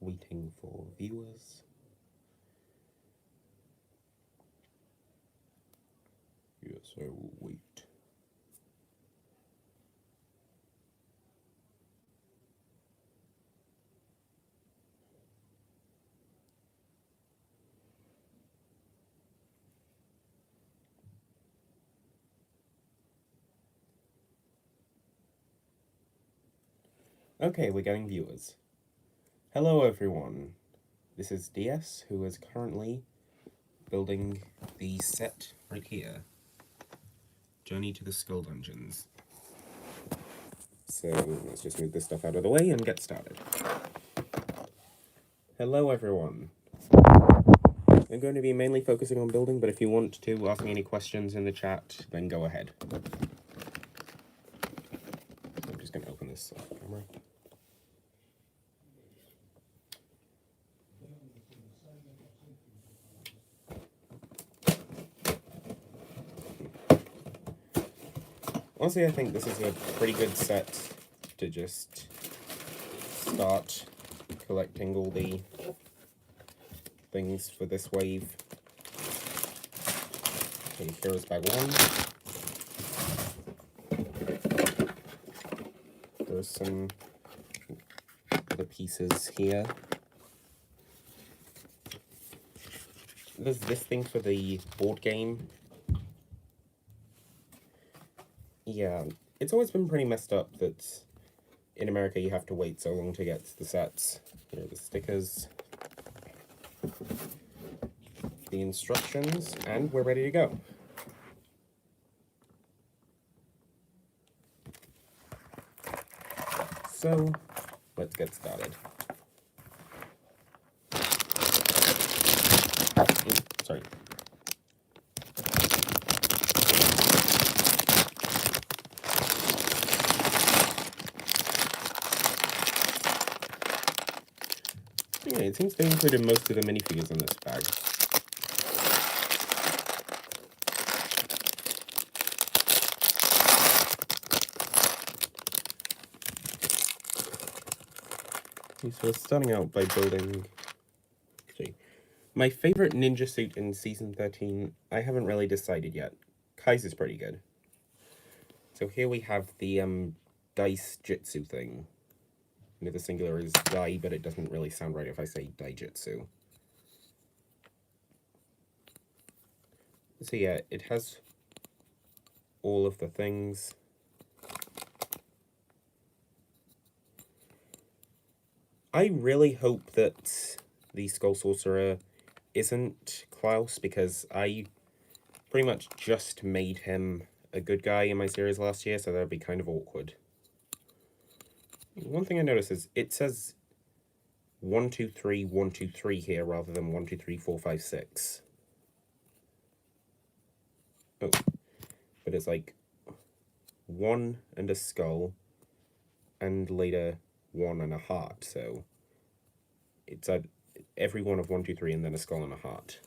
waiting for viewers. Yes, I will wait. Okay, we're getting viewers. Hello everyone. This is DS, who is currently building the set right here. Journey to the Skull Dungeons. So let's just move this stuff out of the way and get started. Hello everyone. I'm going to be mainly focusing on building, but if you want to ask me any questions in the chat, then go ahead. I'm just going to open this camera. Honestly, I think this is a pretty good set to just start collecting all the things for this wave. Okay, here's bag one. There's some other pieces here. There's this thing for the board game. Yeah, it's always been pretty messed up that in America you have to wait so long to get the sets. Here are the stickers, the instructions, and we're ready to go. So, let's get started. Oops, sorry. Yeah, it seems they included most of the minifigures in this bag. So we're starting out by building... My favorite ninja suit in Season 13, I haven't really decided yet. Kai's is pretty good. So here we have the dice jitsu thing. You know, the singular is dai, but it doesn't really sound right if I say daijitsu. So yeah, it has all of the things. I really hope that the Skull Sorcerer isn't Klaus, because I pretty much just made him a good guy in my series last year, so that would be kind of awkward. One thing I noticed is it says 1, 2, 3, 1, 2, 3 here rather than 1, 2, 3, 4, 5, 6. Oh, but it's like 1 and a skull, and later 1 and a heart, so it's every one of 1, 2, 3, and then a skull and a heart.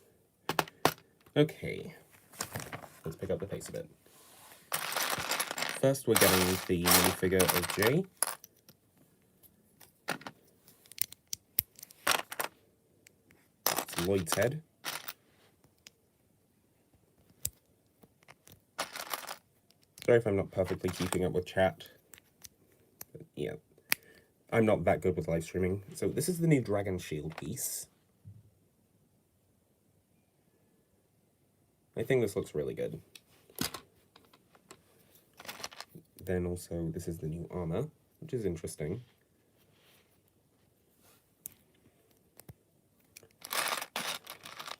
Okay, let's pick up the pace a bit. First, we're getting the minifigure of Jay. It's Lloyd's head. Sorry if I'm not perfectly keeping up with chat. But yeah, I'm not that good with live streaming. So this is the new Dragon Shield piece. I think this looks really good. Then also, this is the new armor, which is interesting.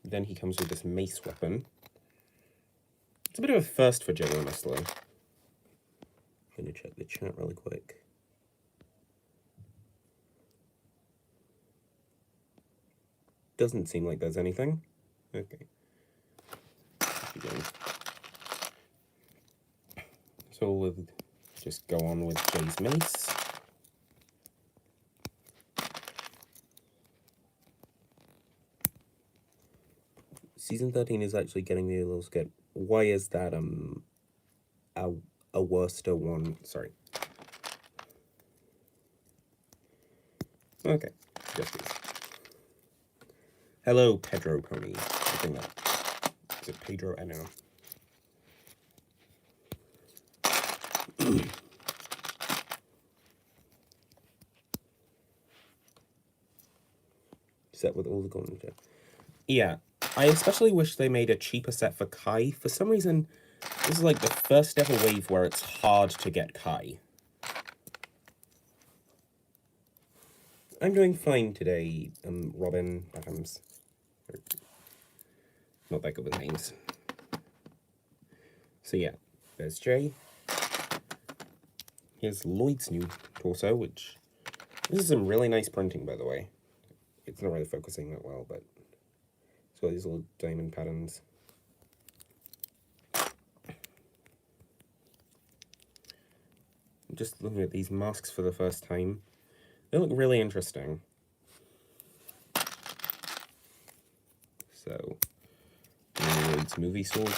Then he comes with this mace weapon. It's a bit of a first for Jay, honestly. I'm going to check the chat really quick. Doesn't seem like there's anything. Okay. So we'll just go on with Jay's mace. Season 13 is actually getting me a little scared. Why is that a Worcester one? Sorry. Okay, just these. Hello, Pedro Pony. I think that... Is it Pedro? I don't know. Set with all the golden... Yeah, I especially wish they made a cheaper set for Kai. For some reason, this is like the first ever wave where it's hard to get Kai. I'm doing fine today, Robin Adams. Not that good with names. So yeah, there's Jay. Here's Lloyd's new torso, which... This is some really nice printing, by the way. It's not really focusing that well, but... It's got these little diamond patterns. I'm just looking at these masks for the first time. They look really interesting. So, Lloyd's movie sword.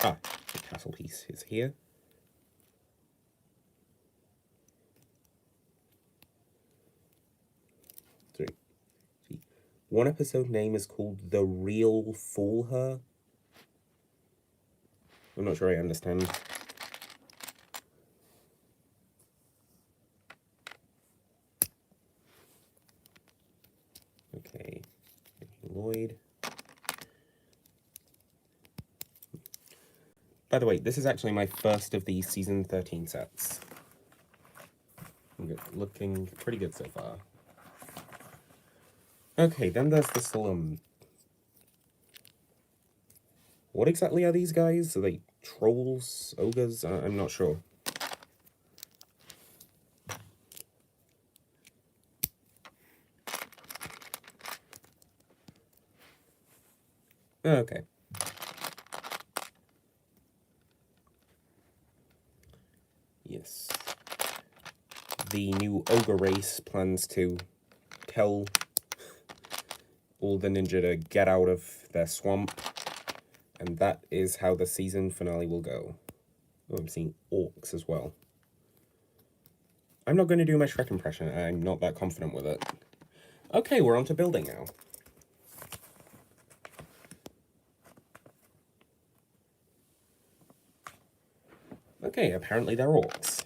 Ah, the castle piece is here. Three. See, one episode name is called The Real Fool Her. I'm not sure I understand. Okay, Lloyd. By the way, this is actually my first of these season 13 sets. Looking pretty good so far. Okay, then there's the Slum. What exactly are these guys? Are they trolls? Ogres? I'm not sure. Okay. Yes. The new ogre race plans to tell all the ninja to get out of their swamp, and that is how the season finale will go. Oh, I'm seeing orcs as well. I'm not going to do my Shrek impression. I'm not that confident with it. Okay, we're on to building now. Okay, apparently they're orcs.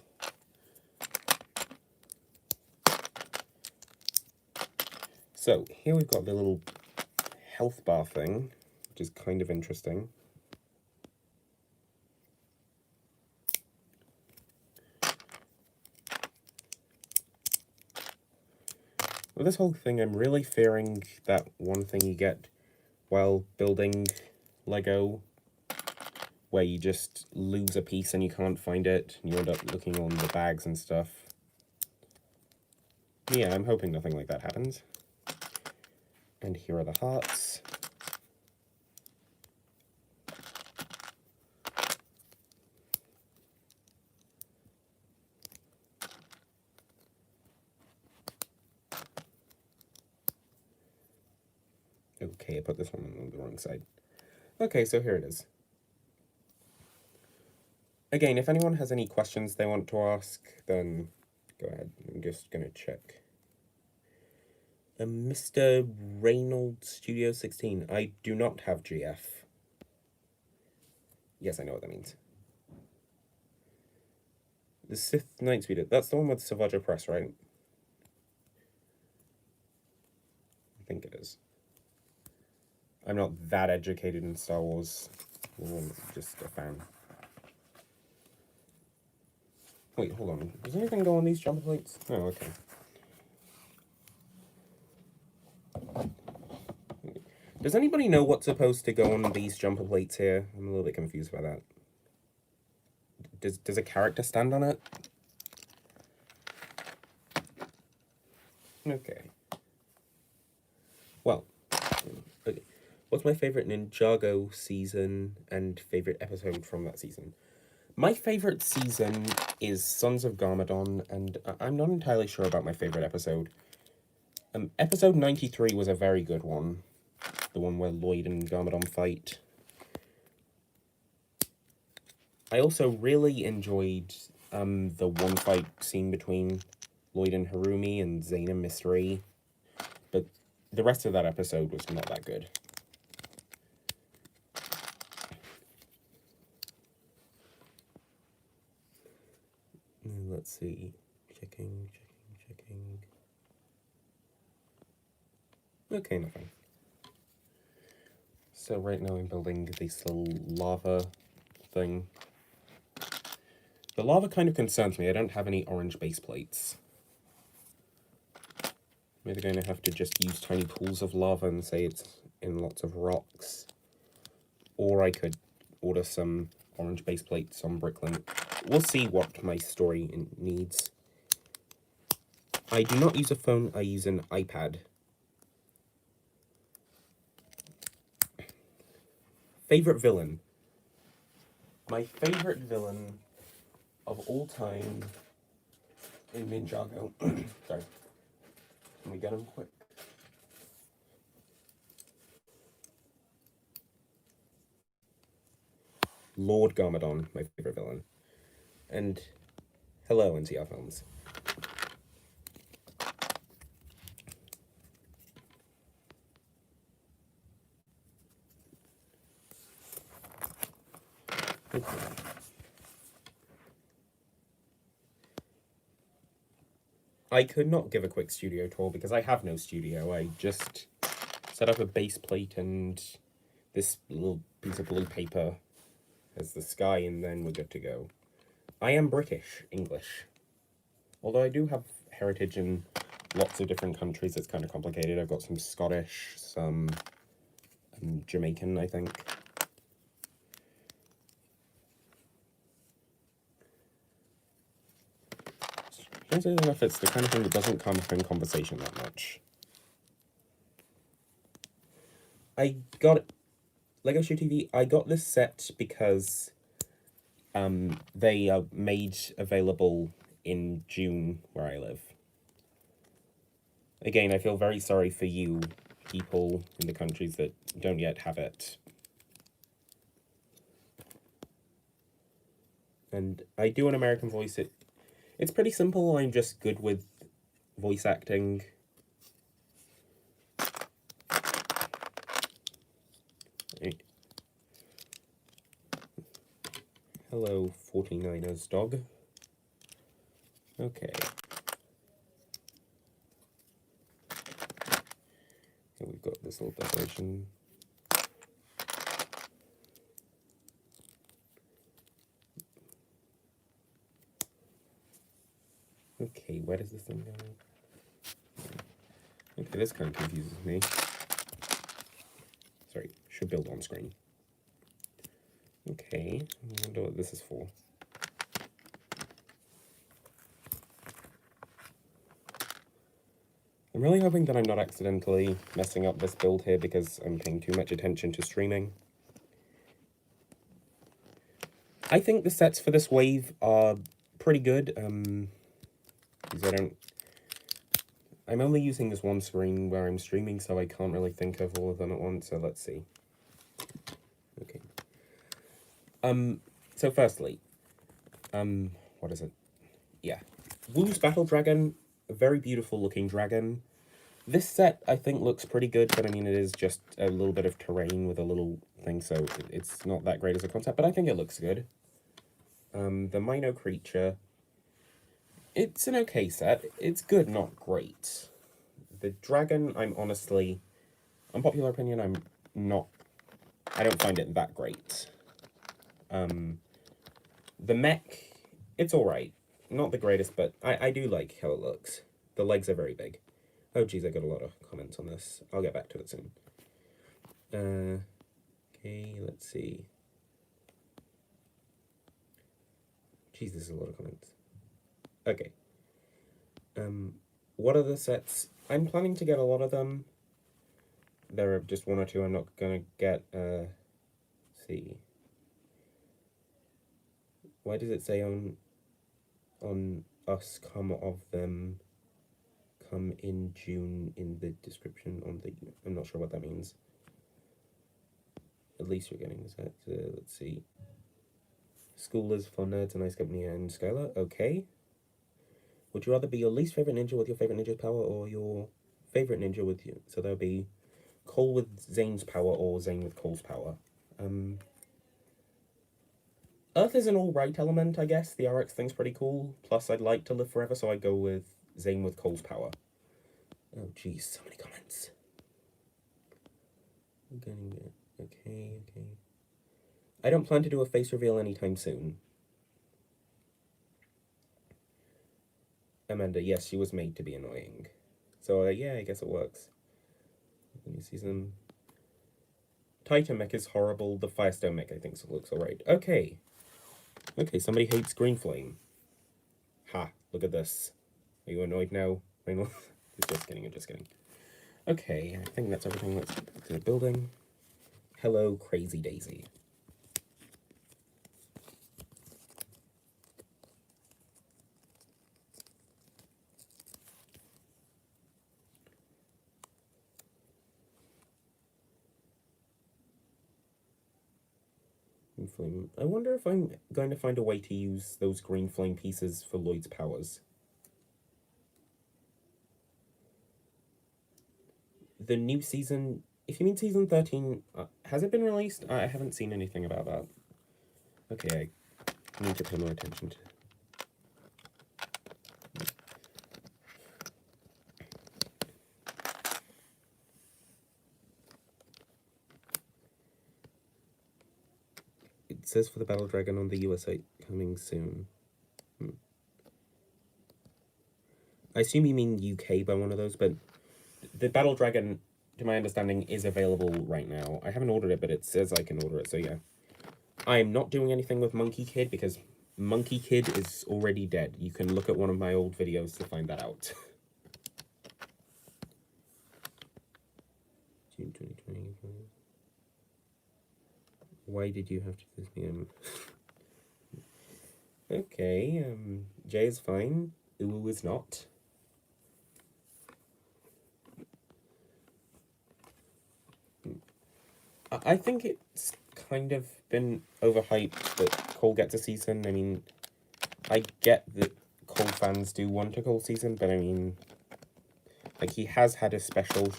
So, here we've got the little health bar thing, which is kind of interesting. With this whole thing, I'm really fearing that one thing you get while building Lego, where you just lose a piece and you can't find it, and you end up looking on the bags and stuff. Yeah, I'm hoping nothing like that happens. And here are the hearts. Okay, I put this one on the wrong side. Okay, so here it is. Again, if anyone has any questions they want to ask, then go ahead. I'm just going to check. Mr. Reynolds Studio 16. I do not have GF. Yes, I know what that means. The Sith Night Speeder. That's the one with Savaja Press, right? I think it is. I'm not that educated in Star Wars. I'm just a fan. Wait, hold on. Does anything go on these jumper plates? Oh, okay. Does anybody know what's supposed to go on these jumper plates here? I'm a little bit confused by that. Does a character stand on it? Okay. Well, okay. What's my favorite Ninjago season and favorite episode from that season? My favorite season is Sons of Garmadon, and I'm not entirely sure about my favorite episode. Episode 93 was a very good one. The one where Lloyd and Garmadon fight. I also really enjoyed the one fight scene between Lloyd and Harumi and Zane and Mystery. but the rest of that episode was not that good. Let's see. Checking. Okay, nothing. So right now I'm building this little lava thing. The lava kind of concerns me. I don't have any orange base plates. Maybe going to have to just use tiny pools of lava and say it's in lots of rocks. Or I could order some orange base plates on Bricklink. We'll see what my story needs. I do not use a phone, I use an iPad. Favorite villain. My favorite villain of all time in Ninjago. Sorry. Can we get him quick? Lord Garmadon, my favorite villain. And hello, NCR Films. Okay. I could not give a quick studio tour because I have no studio. I just set up a base plate and this little piece of blue paper as the sky, and then we're good to go. I am British English. Although I do have heritage in lots of different countries, it's kind of complicated. I've got some Scottish, some Jamaican, I think. Strangely enough, it's the kind of thing that doesn't come up in conversation that much. I got Lego Shoe TV. I got this set because they are made available in June where I live. Again, I feel very sorry for you people in the countries that don't yet have it. And I do an American voice. It's pretty simple. I'm just good with voice acting. Hello, 49ers dog. Okay. Here we've got this little decoration. Okay, where does this thing go? Okay, this kind of confuses me. Sorry, should build on screen. Okay, I wonder what this is for. I'm really hoping that I'm not accidentally messing up this build here because I'm paying too much attention to streaming. I think the sets for this wave are pretty good. Because I'm only using this one screen where I'm streaming, so I can't really think of all of them at once, so let's see. Okay. So firstly, what is it? Yeah. Wu's Battle Dragon, a very beautiful looking dragon. This set, I think, looks pretty good, but I mean, it is just a little bit of terrain with a little thing, so it's not that great as a concept, but I think it looks good. The Mino Creature, it's an okay set. It's good, not great. The dragon, unpopular opinion, I don't find it that great. The mech, it's alright. Not the greatest, but I do like how it looks. The legs are very big. Oh geez, I got a lot of comments on this. I'll get back to it soon. Okay, let's see. Geez, this is a lot of comments. Okay. What are the sets? I'm planning to get a lot of them. There are just one or two I'm not gonna get. See. Why does it say on us come of them come in June in the description on the... I'm not sure what that means. At least we're getting the set. Let's see. School is for nerds and Ice Company and Skylar. Okay. Would you rather be your least favorite ninja with your favorite ninja's power or your Favorite ninja with you. So there'll be Cole with Zane's power or Zane with Cole's power. Earth is an alright element, I guess. The RX thing's pretty cool. Plus, I'd like to live forever, so I go with Zane with Cole's power. Oh, jeez, so many comments. I'm getting it. Okay. I don't plan to do a face reveal anytime soon. Amanda, yes, she was made to be annoying. So, yeah, I guess it works. New season. Titan mech is horrible. The Firestone mech, I think, looks alright. Okay, somebody hates Green Flame. Ha, look at this. Are you annoyed now, Reynolds? Just kidding. Okay, I think that's everything. Let's get back to the building. Hello, Crazy Daisy. Flame. I wonder if I'm going to find a way to use those green flame pieces for Lloyd's powers. The new season, if you mean season 13, has it been released? I haven't seen anything about that. Okay, I need to pay more attention to. It says for the Battle Dragon on the US site coming soon. I assume you mean UK by one of those, but the Battle Dragon, to my understanding, is available right now. I haven't ordered it, but it says I can order it, so yeah. I am not doing anything with Monkey Kid because Monkey Kid is already dead. You can look at one of my old videos to find that out. June 2020. Why did you have to kiss me? Okay, Jay is fine. Uwu is not. I think it's kind of been overhyped that Cole gets a season. I mean, I get that Cole fans do want a Cole season, but I mean, like, he has had a special.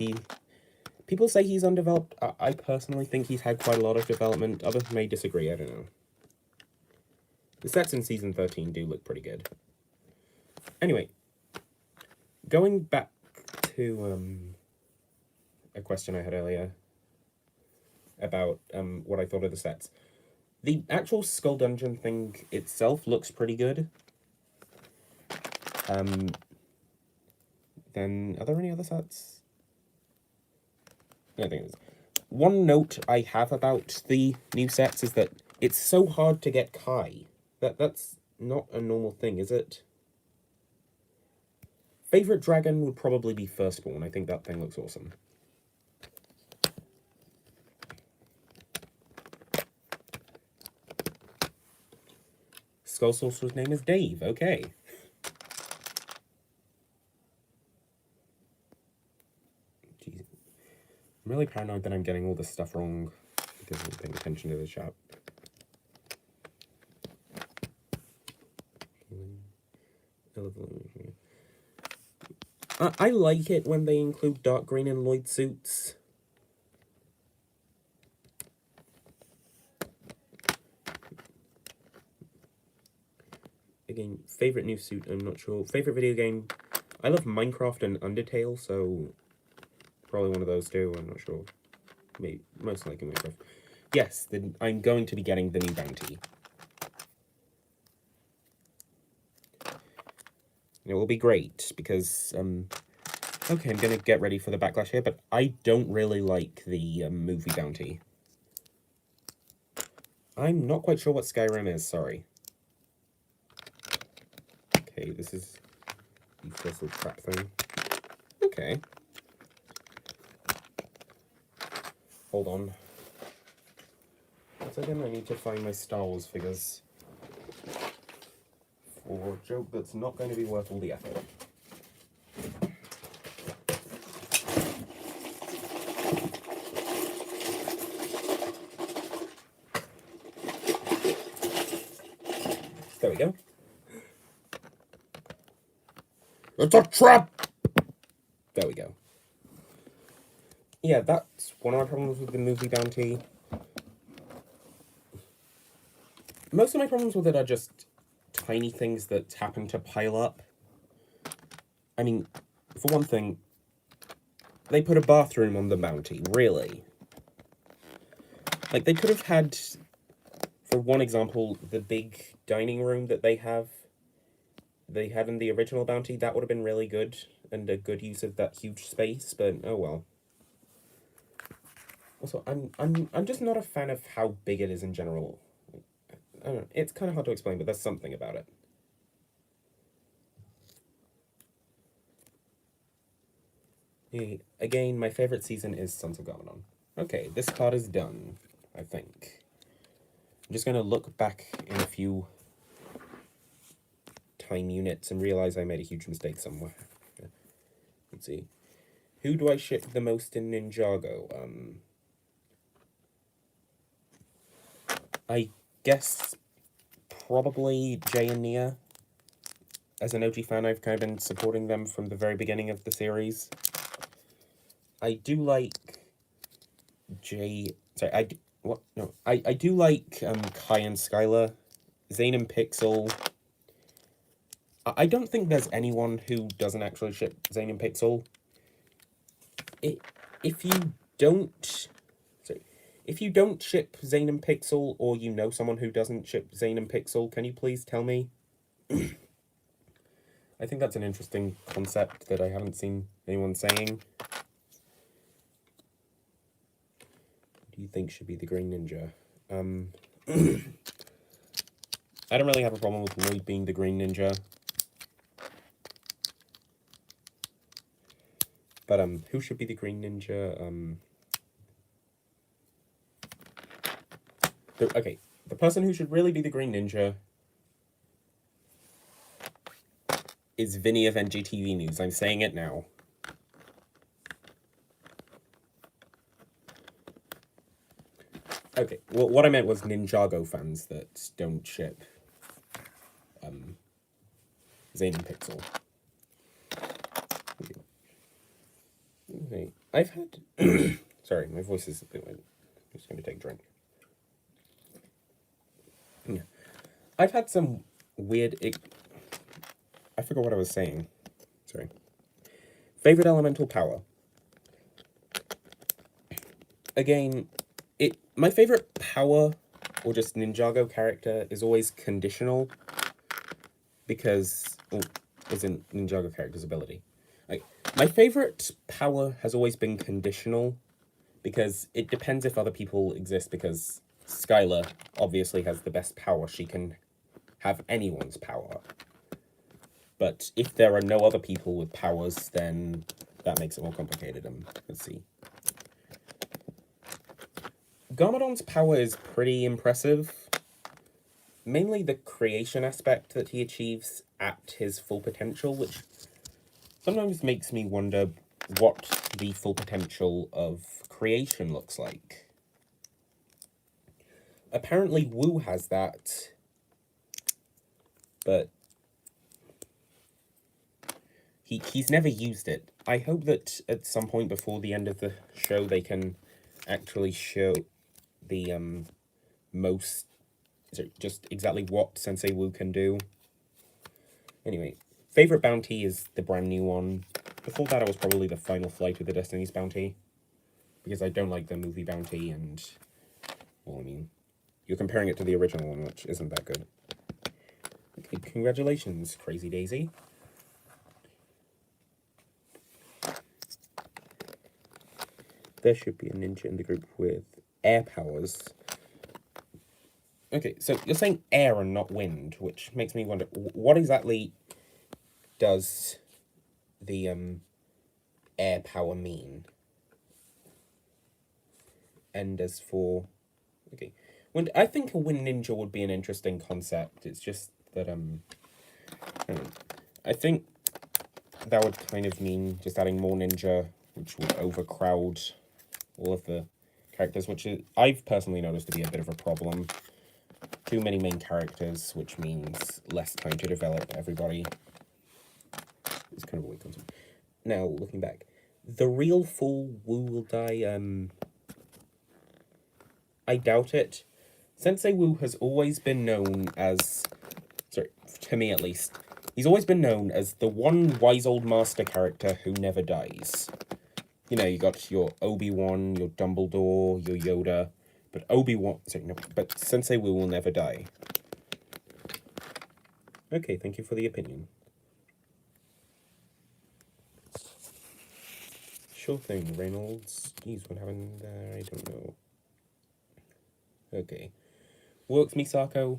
People say he's undeveloped. I personally think he's had quite a lot of development. Others may disagree, I don't know. The sets in season 13 do look pretty good. Anyway, going back to a question I had earlier about what I thought of the sets. The actual Skull Dungeon thing itself looks pretty good. Then, are there any other sets? I think there's. One note I have about the new sets is that it's so hard to get Kai. That's not a normal thing, is it? Favorite dragon would probably be Firstborn. I think that thing looks awesome. Skull Sorcerer's name is Dave. Okay. Jeez. I'm really paranoid that I'm getting all this stuff wrong because I'm paying attention to the chat. I like it when they include dark green in Lloyd suits. Again, favorite new suit, I'm not sure. Favorite video game, I love Minecraft and Undertale, so probably one of those two, I'm not sure. Maybe, most likely Minecraft. Yes, I'm going to be getting the new bounty. It will be great, because, okay, I'm going to get ready for the backlash here, but I don't really like the movie bounty. I'm not quite sure what Skyrim is, sorry. Okay, this is the first little crap thing. Okay. Hold on. Once again, I need to find my Star Wars figures for a joke that's not going to be worth all the effort. There we go. It's a trap! There we go. yeah, that's one of my problems with the movie Bounty. Most of my problems with it are just tiny things that happen to pile up. I mean, for one thing, they put a bathroom on the Bounty, really. Like, they could have had, for one example, the big dining room that they had in the original Bounty. That would have been really good, and a good use of that huge space, but oh well. Also, I'm just not a fan of how big it is in general. I don't know, it's kind of hard to explain, but there's something about it. Again, my favorite season is Sons of Garmadon. Okay, this part is done, I think. I'm just going to look back in a few time units and realize I made a huge mistake somewhere. Let's see. Who do I ship the most in Ninjago? I guess probably Jay and Nia. As an OG fan, I've kind of been supporting them from the very beginning of the series. I do like Jay... Sorry, I do like Kai and Skylar. Zane and Pixel... I don't think there's anyone who doesn't actually ship Zane and Pixel. If you don't... Sorry. If you don't ship Zane and Pixel, or you know someone who doesn't ship Zane and Pixel, can you please tell me? I think that's an interesting concept that I haven't seen anyone saying. Who do you think should be the Green Ninja? I don't really have a problem with Lloyd being the Green Ninja. But, who should be the Green Ninja? Okay, the person who should really be the Green Ninja is Vinny of NGTV News. I'm saying it now. Okay, well, what I meant was Ninjago fans that don't ship Zane and Pixel. Okay, I've had... Sorry, my voice is a bit weird. I'm just going to take a drink. Yeah. I've had some weird... I forgot what I was saying. Sorry. Favorite elemental power. Again, my favorite power, or just Ninjago character, is always conditional. Because... Well, isn't Ninjago character's ability. My favorite power has always been conditional. Because it depends if other people exist, because Skylar obviously has the best power. She can have anyone's power. But if there are no other people with powers, then that makes it more complicated. Let's see. Garmadon's power is pretty impressive. Mainly the creation aspect that he achieves at his full potential, which sometimes makes me wonder what the full potential of creation looks like. Apparently Wu has that, but he's never used it. I hope that at some point before the end of the show they can actually show the just exactly what Sensei Wu can do. Anyway, favorite bounty is the brand new one. Before that, it was probably the Final Flight of the Destiny's bounty, because I don't like the movie bounty, and, well, I mean, you're comparing it to the original one, which isn't that good. Okay, congratulations, Crazy Daisy. There should be a ninja in the group with air powers. Okay, so you're saying air and not wind, which makes me wonder, what exactly does the air power mean? And as for... Okay, I think a wind ninja would be an interesting concept. It's just that, I think that would kind of mean just adding more ninja, which would overcrowd all of the characters, which I've personally noticed to be a bit of a problem. Too many main characters, which means less time to develop everybody. It's kind of a weird concept. Now, looking back, The real fool Wu will die, I doubt it. Sensei Wu has always been known as, sorry, to me at least, he's always been known as the one wise old master character who never dies. You know, you got your Obi-Wan, your Dumbledore, your Yoda, but but Sensei Wu will never die. Okay, thank you for the opinion. Sure thing, Reynolds. Jeez, what happened there? I don't know. Okay. Works Misako.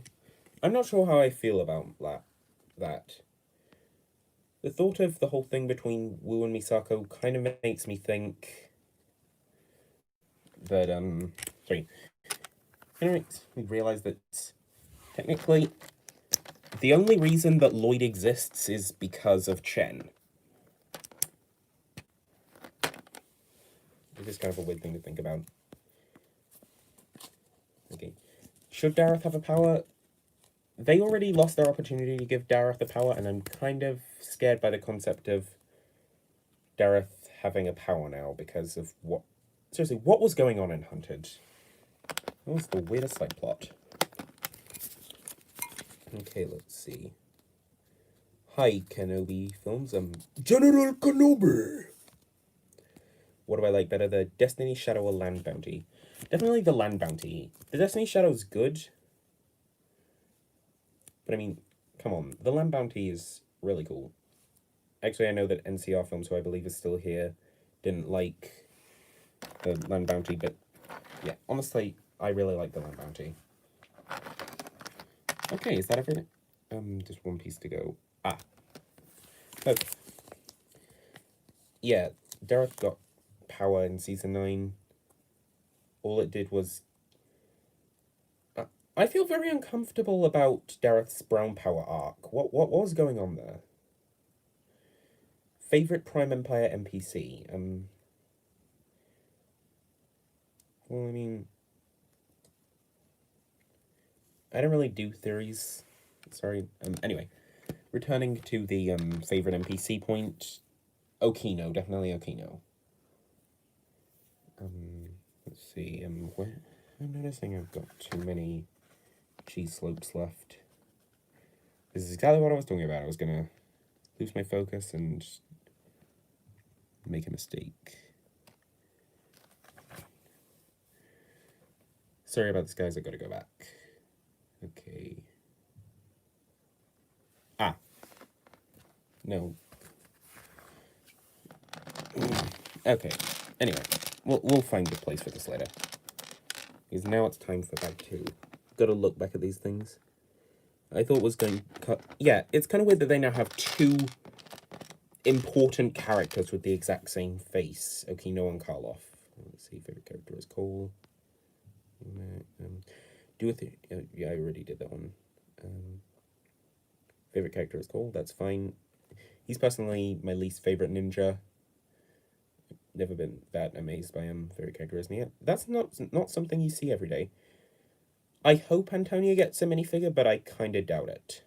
I'm not sure how I feel about that. The thought of the whole thing between Wu and Misako kind of makes me think that, sorry. Kind of makes me realize that technically the only reason that Lloyd exists is because of Chen. It is kind of a weird thing to think about. Okay. Should Dareth have a power? They already lost their opportunity to give Dareth a power, and I'm kind of scared by the concept of Dareth having a power now because of what... Seriously, what was going on in Hunted? That was the weirdest side plot. Okay, let's see. Hi, Kenobi Films. General Kenobi! What do I like better, the Destiny Shadow or Land Bounty? Definitely the Land Bounty. The Destiny Shadow's good. But I mean, come on. The Land Bounty is really cool. Actually, I know that NCR Films, who I believe is still here, didn't like the Land Bounty, but yeah, honestly, I really like the Land Bounty. Okay, is that everything? Just one piece to go. Ah. Okay. Yeah, Dareth got power in Season 9. All it did was... I feel very uncomfortable about Dareth's Brown Power arc. What was going on there? Favorite Prime Empire NPC? Well, I mean... I don't really do theories. Sorry. Anyway. Returning to the, favorite NPC point. Okino. Definitely Okino. Let's see. Where... I'm noticing I've got too many cheese slopes left. This is exactly what I was talking about. I was gonna lose my focus and make a mistake. Sorry about this, guys. I gotta go back. Okay. Ah. No. Okay. Anyway, we'll find a place for this later. Because now it's time for bag 2. Gotta look back at these things. I thought it was going to cut... Yeah, it's kind of weird that they now have 2 important characters with the exact same face. Okino and Karloff. Let's see, favorite character is Cole. Yeah, I already did that one. Favorite character is Cole, that's fine. He's personally my least favorite ninja. Never been that amazed by him. Favorite character is Nia. That's not something you see every day. I hope Antonia gets a minifigure, but I kind of doubt it.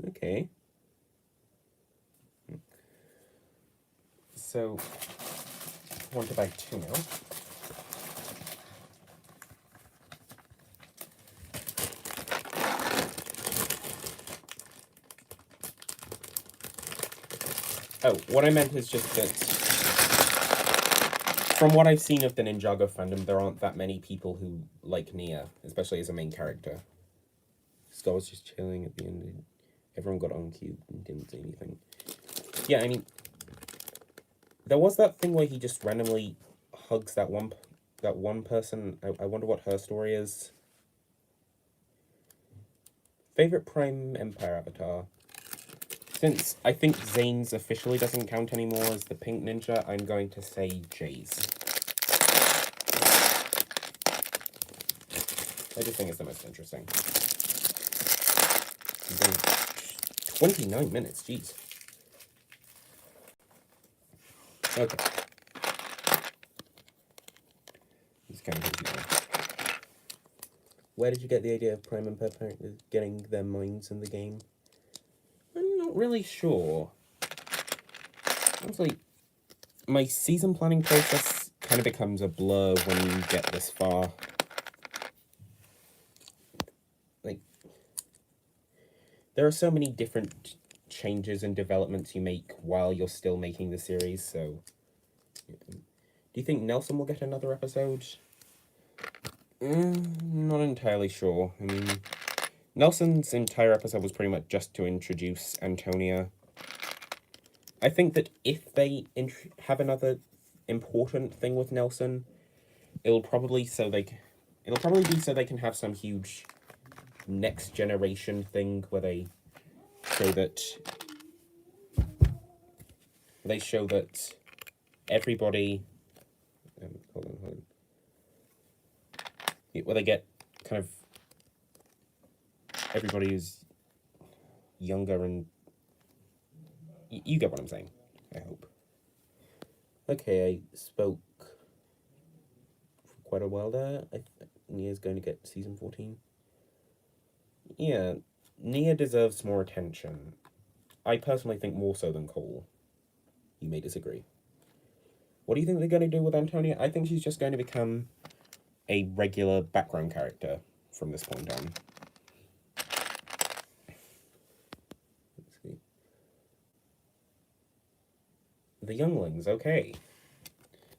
Okay. So, on to bag 2 now. Oh, what I meant is just that from what I've seen of the Ninjago fandom, there aren't that many people who like Nia, especially as a main character. Scar was just chilling at the end. And everyone got on cue and didn't say anything. Yeah, I mean, there was that thing where he just randomly hugs that one person. I wonder what her story is. Favorite Prime Empire avatar? Since I think Zane's officially doesn't count anymore as the pink ninja, I'm going to say Jay's. I just think it's the most interesting. 29 minutes, jeez. Okay. It's kind of confusing. Where did you get the idea of Prime and Per characters getting their minds in the game? I'm not really sure. Honestly, my season planning process kind of becomes a blur when you get this far. Like, there are so many different changes and developments you make while you're still making the series, so... Do you think Nelson will get another episode? Not entirely sure. I mean, Nelson's entire episode was pretty much just to introduce Antonia. I think that if they have another important thing with Nelson, it'll probably be so they can have some huge next generation thing where they show that everybody hold on. Where they get kind of everybody who's younger and you get what I'm saying, I hope. Okay, I spoke for quite a while there. Nia's going to get season 14. Yeah, Nia deserves more attention. I personally think more so than Cole. You may disagree. What do you think they're going to do with Antonia? I think she's just going to become a regular background character from this point on. Let's see. The Younglings, okay.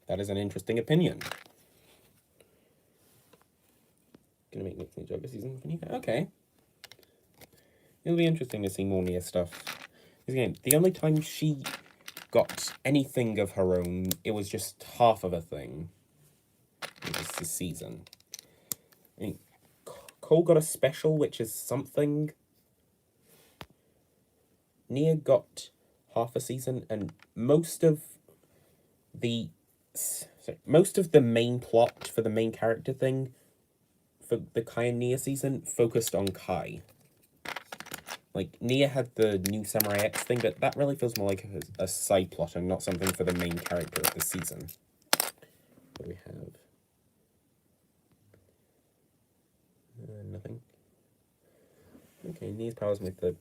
That is an interesting opinion. Gonna make Nick's New Joker season for Nia? Okay. It'll be interesting to see more Nia stuff. Again, the only time she got anything of her own, it was just half of a thing. It was this season. I mean, Cole got a special, which is something. Nia got half a season, and most of the main plot for the main character thing for the Kai and Nia season focused on Kai. Like, Nia had the new Samurai X thing, but that really feels more like a side plot and not something for the main character of the season. What do we have? Nothing. Okay, Nia's power is my third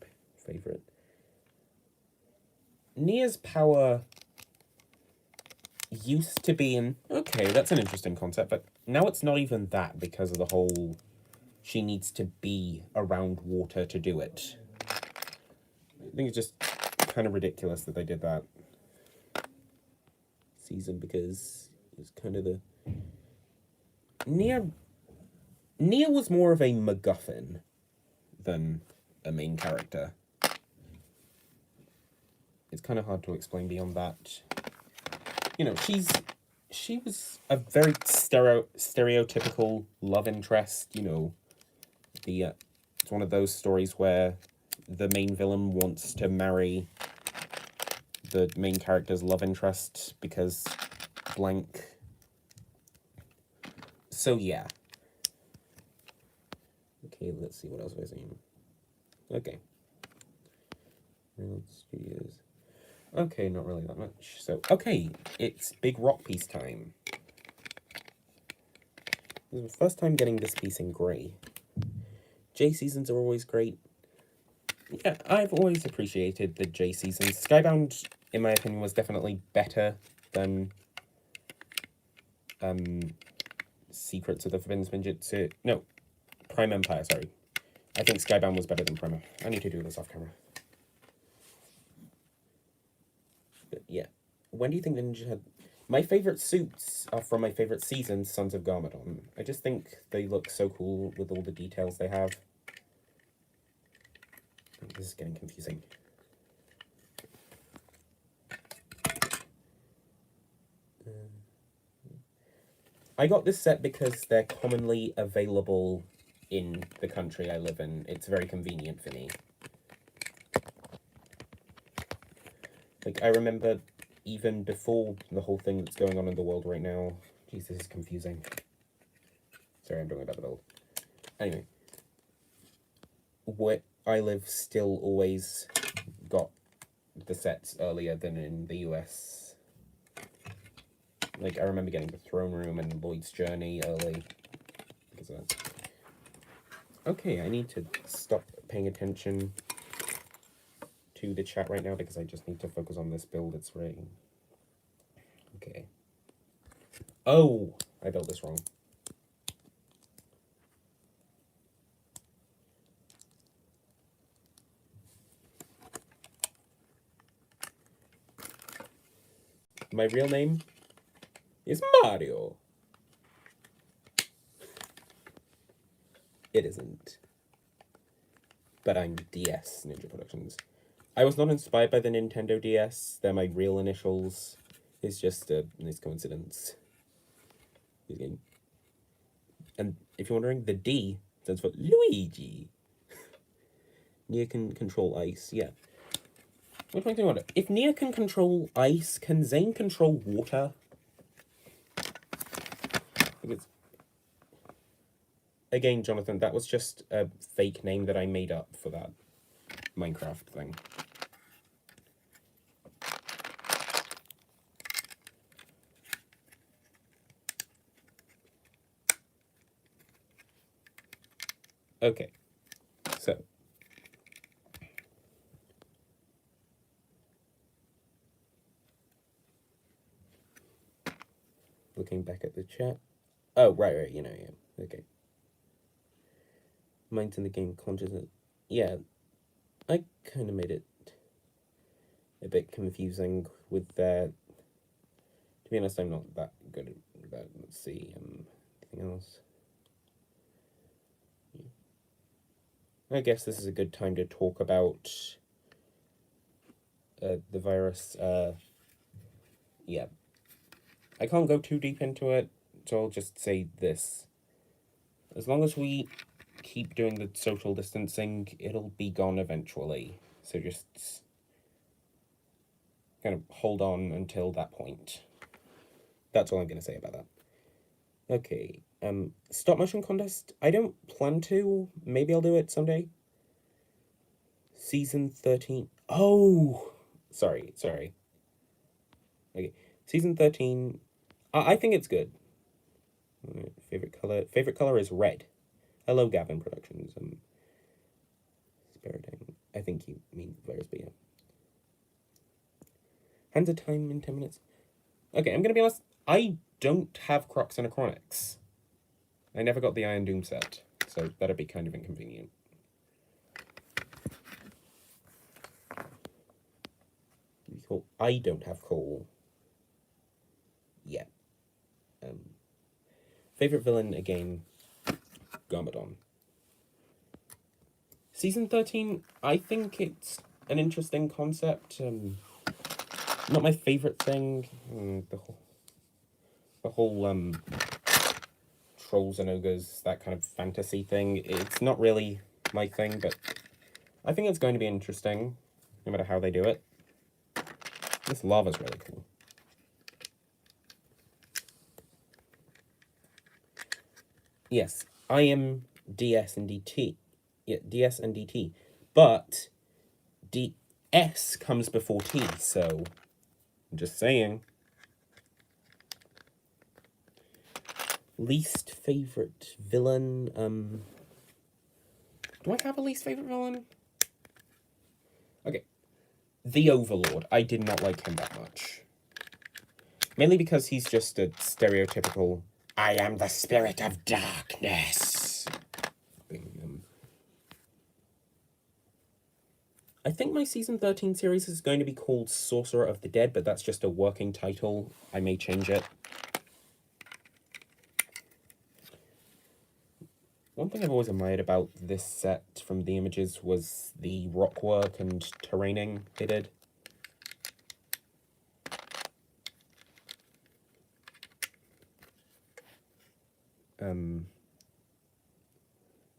favorite. Nia's power used to be in... Okay, that's an interesting concept, but now it's not even that because of the whole... She needs to be around water to do it. I think it's just kind of ridiculous that they did that season because it was kind of the... Nia was more of a MacGuffin than a main character. It's kind of hard to explain beyond that. You know, she was a very stereotypical love interest, you know. It's one of those stories where the main villain wants to marry the main character's love interest because blank. So, yeah. Okay, let's see what else was in. Okay. Real Studios. Okay, not really that much. So, okay, it's Big Rock piece time. This is the first time getting this piece in grey. J seasons are always great. Yeah, I've always appreciated the J seasons. Skybound, in my opinion, was definitely better than Secrets of the Forbidden Spinjitzu. No, Prime Empire, sorry. I think Skybound was better than Prime. I need to do this off camera. But yeah. When do you think the Ninja had... My favourite suits are from my favourite season, Sons of Garmadon. I just think they look so cool with all the details they have. This is getting confusing. I got this set because they're commonly available in the country I live in. It's very convenient for me. Like, I remember even before the whole thing that's going on in the world right now... Jeez, this is confusing. Sorry, I'm talking about the build. Anyway. Where I live still always got the sets earlier than in the US. Like, I remember getting the Throne Room and Lloyd's Journey early because of that. Okay, I need to stop paying attention to the chat right now because I just need to focus on this build. It's right. Okay. Oh, I built this wrong. My real name is Mario. It isn't. But I'm DS Ninja Productions. I was not inspired by the Nintendo DS. They're my real initials. It's just a nice coincidence. And if you're wondering, the D stands for Luigi. Nia can control ice, yeah. Which makes me wonder, if Nia can control ice, can Zane control water? Because, again, Jonathan, that was just a fake name that I made up for that Minecraft thing. Okay, so looking back at the chat. Oh, right, yeah, okay. Mine's in the game consciousness. Yeah, I kind of made it a bit confusing with that. To be honest, I'm not that good at that. Let's see, anything else? I guess this is a good time to talk about the virus. Yeah. I can't go too deep into it, so I'll just say this. As long as we keep doing the social distancing, it'll be gone eventually. So just kind of hold on until that point. That's all I'm going to say about that. Okay, stop motion contest. I don't plan to. Maybe I'll do it someday. Season 13. Oh! Sorry. Okay, season 13. I think it's good. Favorite color is red. Hello, Gavin Productions. Spiriting. I think you mean Virus, but yeah. Hands of time in 10 minutes. Okay, I'm gonna be honest. I don't have Crocs and Acronics. I never got the Iron Doom set, so that'd be kind of inconvenient. I don't have coal. Yeah. Favorite villain, again, Garmadon. Season 13, I think it's an interesting concept. Not my favorite thing. The whole trolls and ogres, that kind of fantasy thing. It's not really my thing, but I think it's going to be interesting, no matter how they do it. This lava's really cool. Yes, I am DS and DT. Yeah, DS and DT. But DS comes before T, so I'm just saying. Least favorite villain. Do I have a least favorite villain? Okay. The Overlord. I did not like him that much. Mainly because he's just a stereotypical, I am the spirit of darkness. I think my season 13 series is going to be called Sorcerer of the Dead, but that's just a working title. I may change it. One thing I've always admired about this set from the images was the rock work and terraining they did.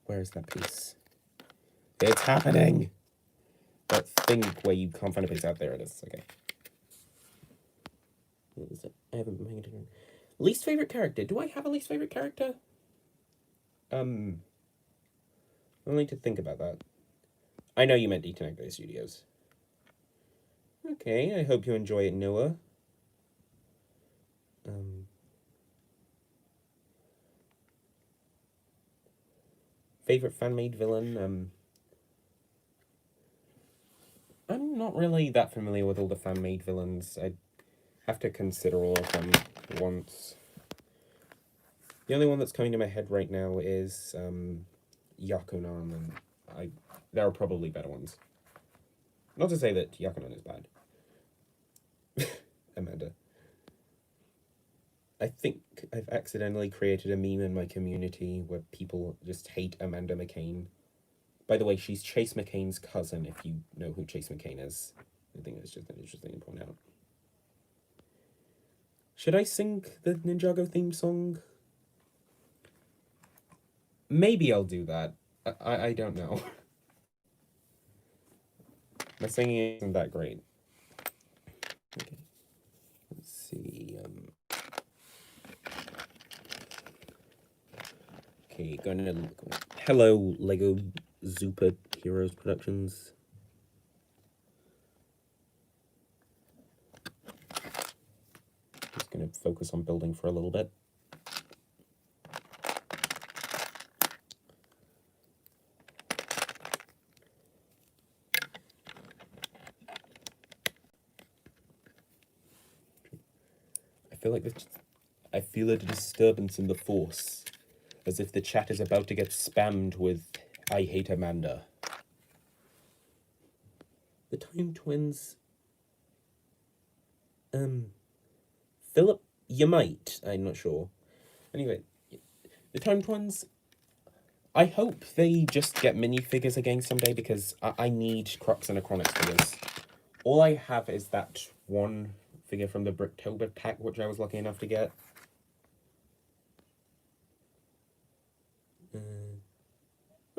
Where is that piece? It's happening! That thing where you can't find a piece out there, it is. Okay. What is it? I haven't made it. Least favorite character. Do I have a least favorite character? I'll need to think about that. I know you meant Detonecto Studios. Okay, I hope you enjoy it, Noah. Favorite fan-made villain? I'm not really that familiar with all the fan-made villains. I'd have to consider all of them once. The only one that's coming to my head right now is Yakunan, and there are probably better ones. Not to say that Yakunan is bad. Amanda. I think I've accidentally created a meme in my community where people just hate Amanda McCain. By the way, she's Chase McCain's cousin, if you know who Chase McCain is. I think it's just an interesting to point out. Should I sing the Ninjago theme song? Maybe I'll do that. I don't know. My singing isn't that great. Okay. Let's see. Okay, going to hello Lego Super Heroes Productions. Just gonna focus on building for a little bit. I feel a disturbance in the force, as if the chat is about to get spammed with "I hate Amanda." The Time Twins. Philip, you might. I'm not sure. Anyway, the Time Twins. I hope they just get minifigures again someday, because I need Crux and Acronix figures. All I have is that one figure from the Bricktober pack, which I was lucky enough to get.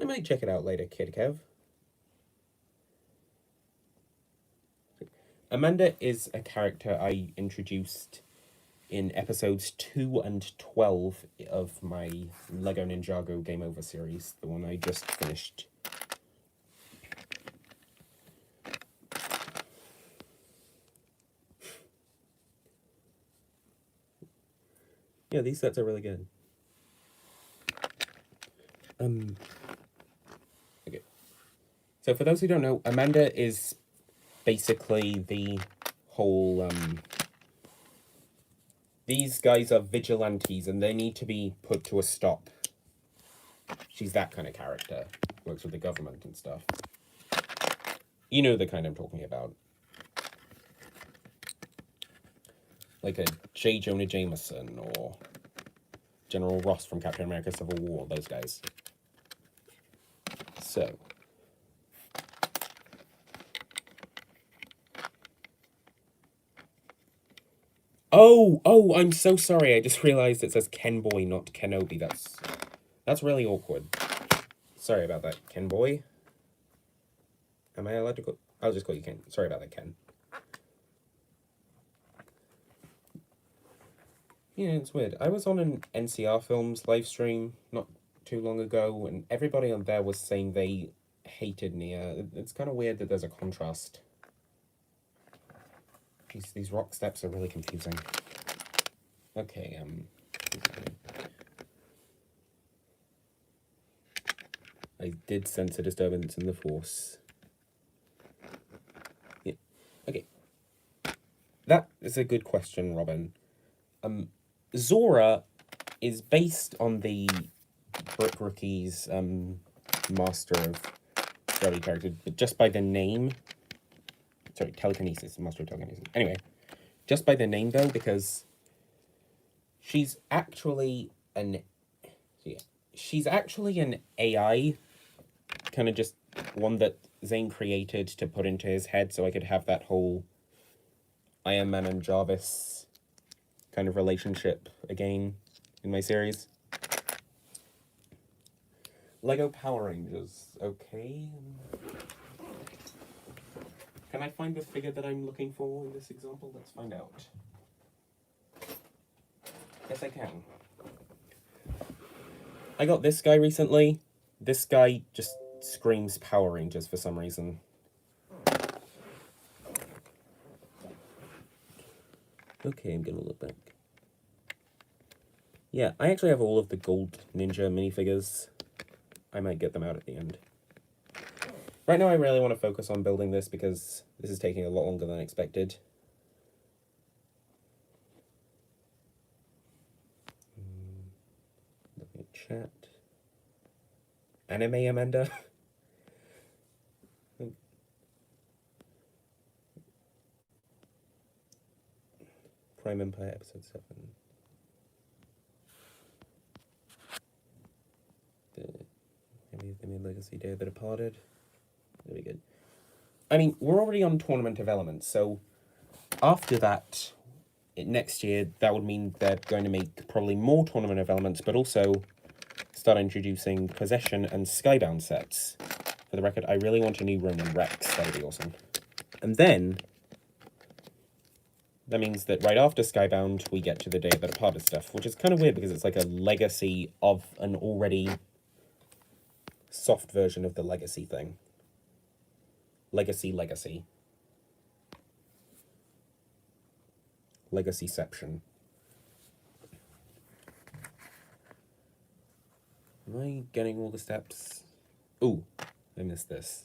I might check it out later, Kid Kev. Amanda is a character I introduced in episodes 2 and 12 of my Lego Ninjago Game Over series, the one I just finished. Yeah, these sets are really good. Okay. So for those who don't know, Amanda is basically the whole, these guys are vigilantes and they need to be put to a stop. She's that kind of character. Works with the government and stuff. You know the kind I'm talking about. Like a J. Jonah Jameson or General Ross from Captain America Civil War, those guys. So. Oh, I'm so sorry. I just realized it says Kenboy, not Kenobi. That's really awkward. Sorry about that, Kenboy. Am I allowed to call? I'll just call you Ken. Sorry about that, Ken. Yeah, it's weird. I was on an NCR Films live stream not too long ago, and everybody on there was saying they hated Nia. It's kind of weird that there's a contrast. These rock steps are really confusing. Okay, I did sense a disturbance in the force. Yeah. Okay. That is a good question, Robin. Zora is based on the Brick Rookies Master of Freddy character, but just by the name. Sorry, Telekinesis, Master of Telekinesis. Anyway, just by the name though, because she's actually an AI, kind of just one that Zane created to put into his head so I could have that whole Iron Man and Jarvis kind of relationship again in my series. Lego Power Rangers, okay. Can I find the figure that I'm looking for in this example? Let's find out. Yes, I can. I got this guy recently. This guy just screams Power Rangers for some reason. Okay, I'm gonna look back. Yeah, I actually have all of the Gold Ninja minifigures. I might get them out at the end. Right now I really want to focus on building this because this is taking a lot longer than expected. Looking at chat. Anime Amanda. Prime Empire episode 7. Maybe Legacy Day, a bit departed. Really good. I mean, we're already on Tournament of Elements, so after that, next year, that would mean they're going to make probably more Tournament of Elements, but also start introducing Possession and Skybound sets. For the record, I really want a new Roman Rex. That would be awesome. And then, that means that right after Skybound, we get to the Day of the Departed stuff, which is kind of weird because it's like a legacy of an already soft version of the Legacy thing. Legacy. Legacyception. Am I getting all the steps? Ooh, I missed this.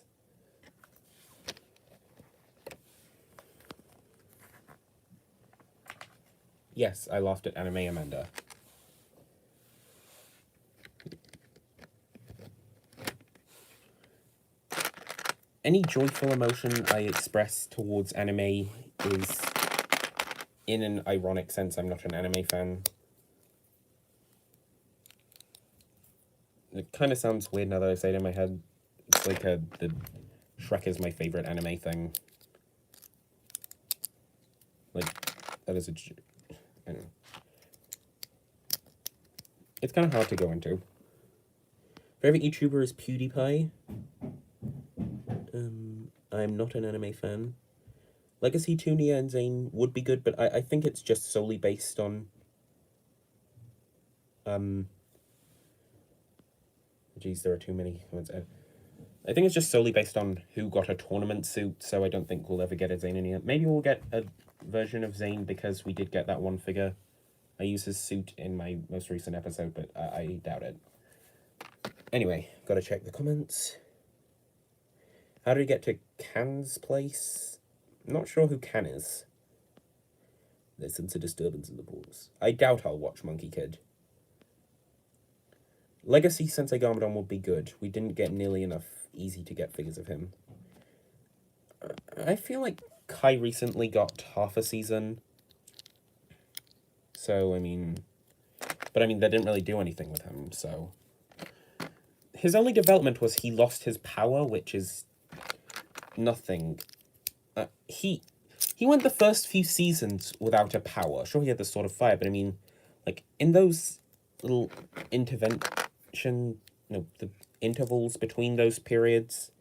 Yes, I laughed at Anime Amanda. Any joyful emotion I express towards anime is in an ironic sense. I'm not an anime fan. It kind of sounds weird now that I say it in my head. It's like the Shrek is my favorite anime thing. Like, that is I don't know. It's kind of hard to go into. Favorite YouTuber is PewDiePie. I'm not an anime fan. Legacy Tunia and Zane would be good, but I think it's just solely based on... Geez, there are too many comments. I think it's just solely based on who got a tournament suit, so I don't think we'll ever get a Zane in here. Maybe we'll get a version of Zane because we did get that one figure. I used his suit in my most recent episode, but I doubt it. Anyway, gotta check the comments. How did he get to Can's place? I'm not sure who Can is. There's some disturbance in the pause. I doubt I'll watch Monkey Kid. Legacy Sensei Garmadon would be good. We didn't get nearly enough easy-to-get figures of him. I feel like Kai recently got half a season. So, I mean... But, I mean, they didn't really do anything with him, so... His only development was he lost his power, which is... nothing. He went the first few seasons without a power. Sure, he had the Sword of Fire, but I mean, like, in those little intervention, the intervals between those periods,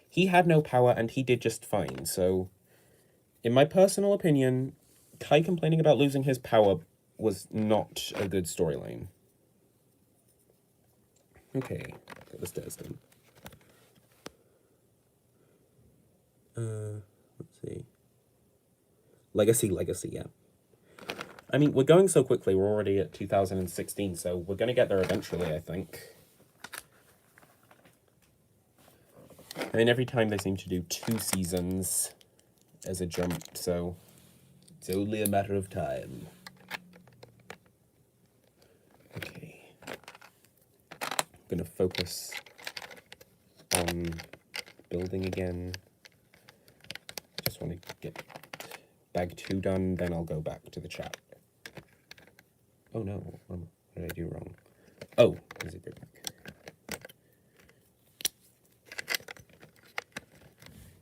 he had no power and he did just fine. So, in my personal opinion, Kai complaining about losing his power was not a good storyline. Okay, got the stairs done. Let's see. Legacy, yeah. I mean, we're going so quickly, we're already at 2016, so we're going to get there eventually, I think. I mean, every time they seem to do 2 seasons as a jump, so it's only a matter of time. Okay. I'm going to focus on building again. Just want to get bag 2 done, then I'll go back to the chat. Oh no, what did I do wrong? Oh, there's a good back.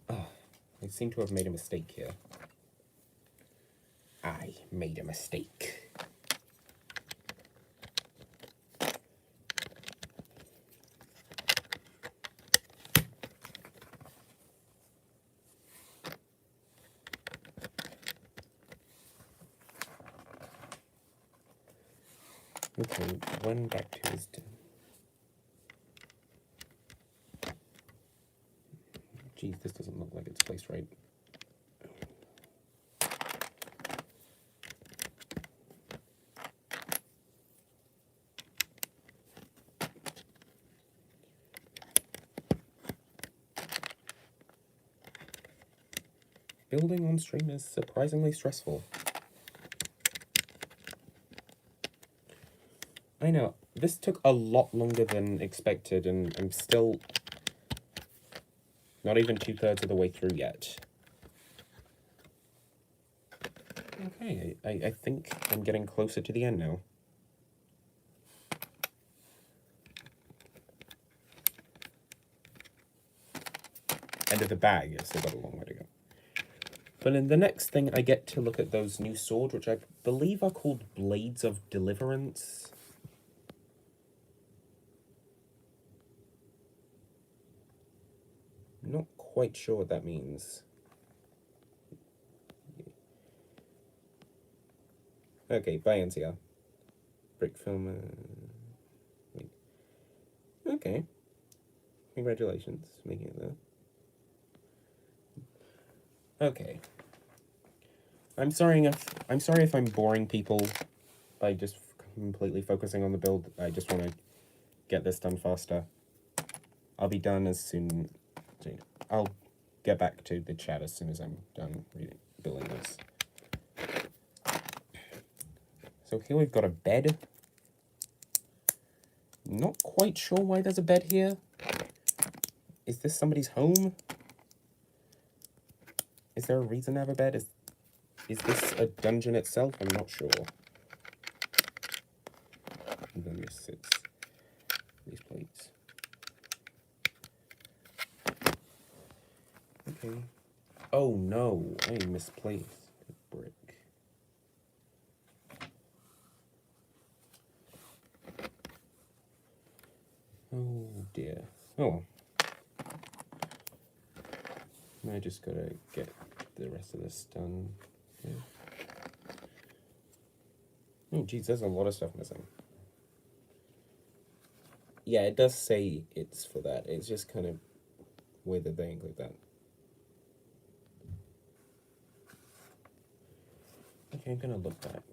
Oh, I seem to have made a mistake here. I made a mistake. Okay, when back to is done. Geez, this doesn't look like it's placed right. Building on stream is surprisingly stressful. I know, this took a lot longer than expected, and I'm still not even 2/3 of the way through yet. Okay, I think I'm getting closer to the end now. End of the bag, yes, I've got a long way to go. But in the next thing, I get to look at those new swords, which I believe are called Blades of Deliverance. Not quite sure what that means. Okay, bye, NCR. Brick film. Wait. Okay. Congratulations, making it there. Okay. I'm sorry if I'm boring people by just completely focusing on the build. I just want to get this done faster. I'll be done as soon. I'll get back to the chat as soon as I'm done building this. So here we've got a bed. Not quite sure why there's a bed here. Is this somebody's home? Is there a reason to have a bed? Is this a dungeon itself? I'm not sure. And then this sits. These plates. Okay. Oh no, I misplaced the brick. Oh dear. Oh. I just gotta get the rest of this done. Okay. Oh geez, there's a lot of stuff missing. Yeah, it does say it's for that. It's just kind of weird that they include that. Okay, I'm gonna look back.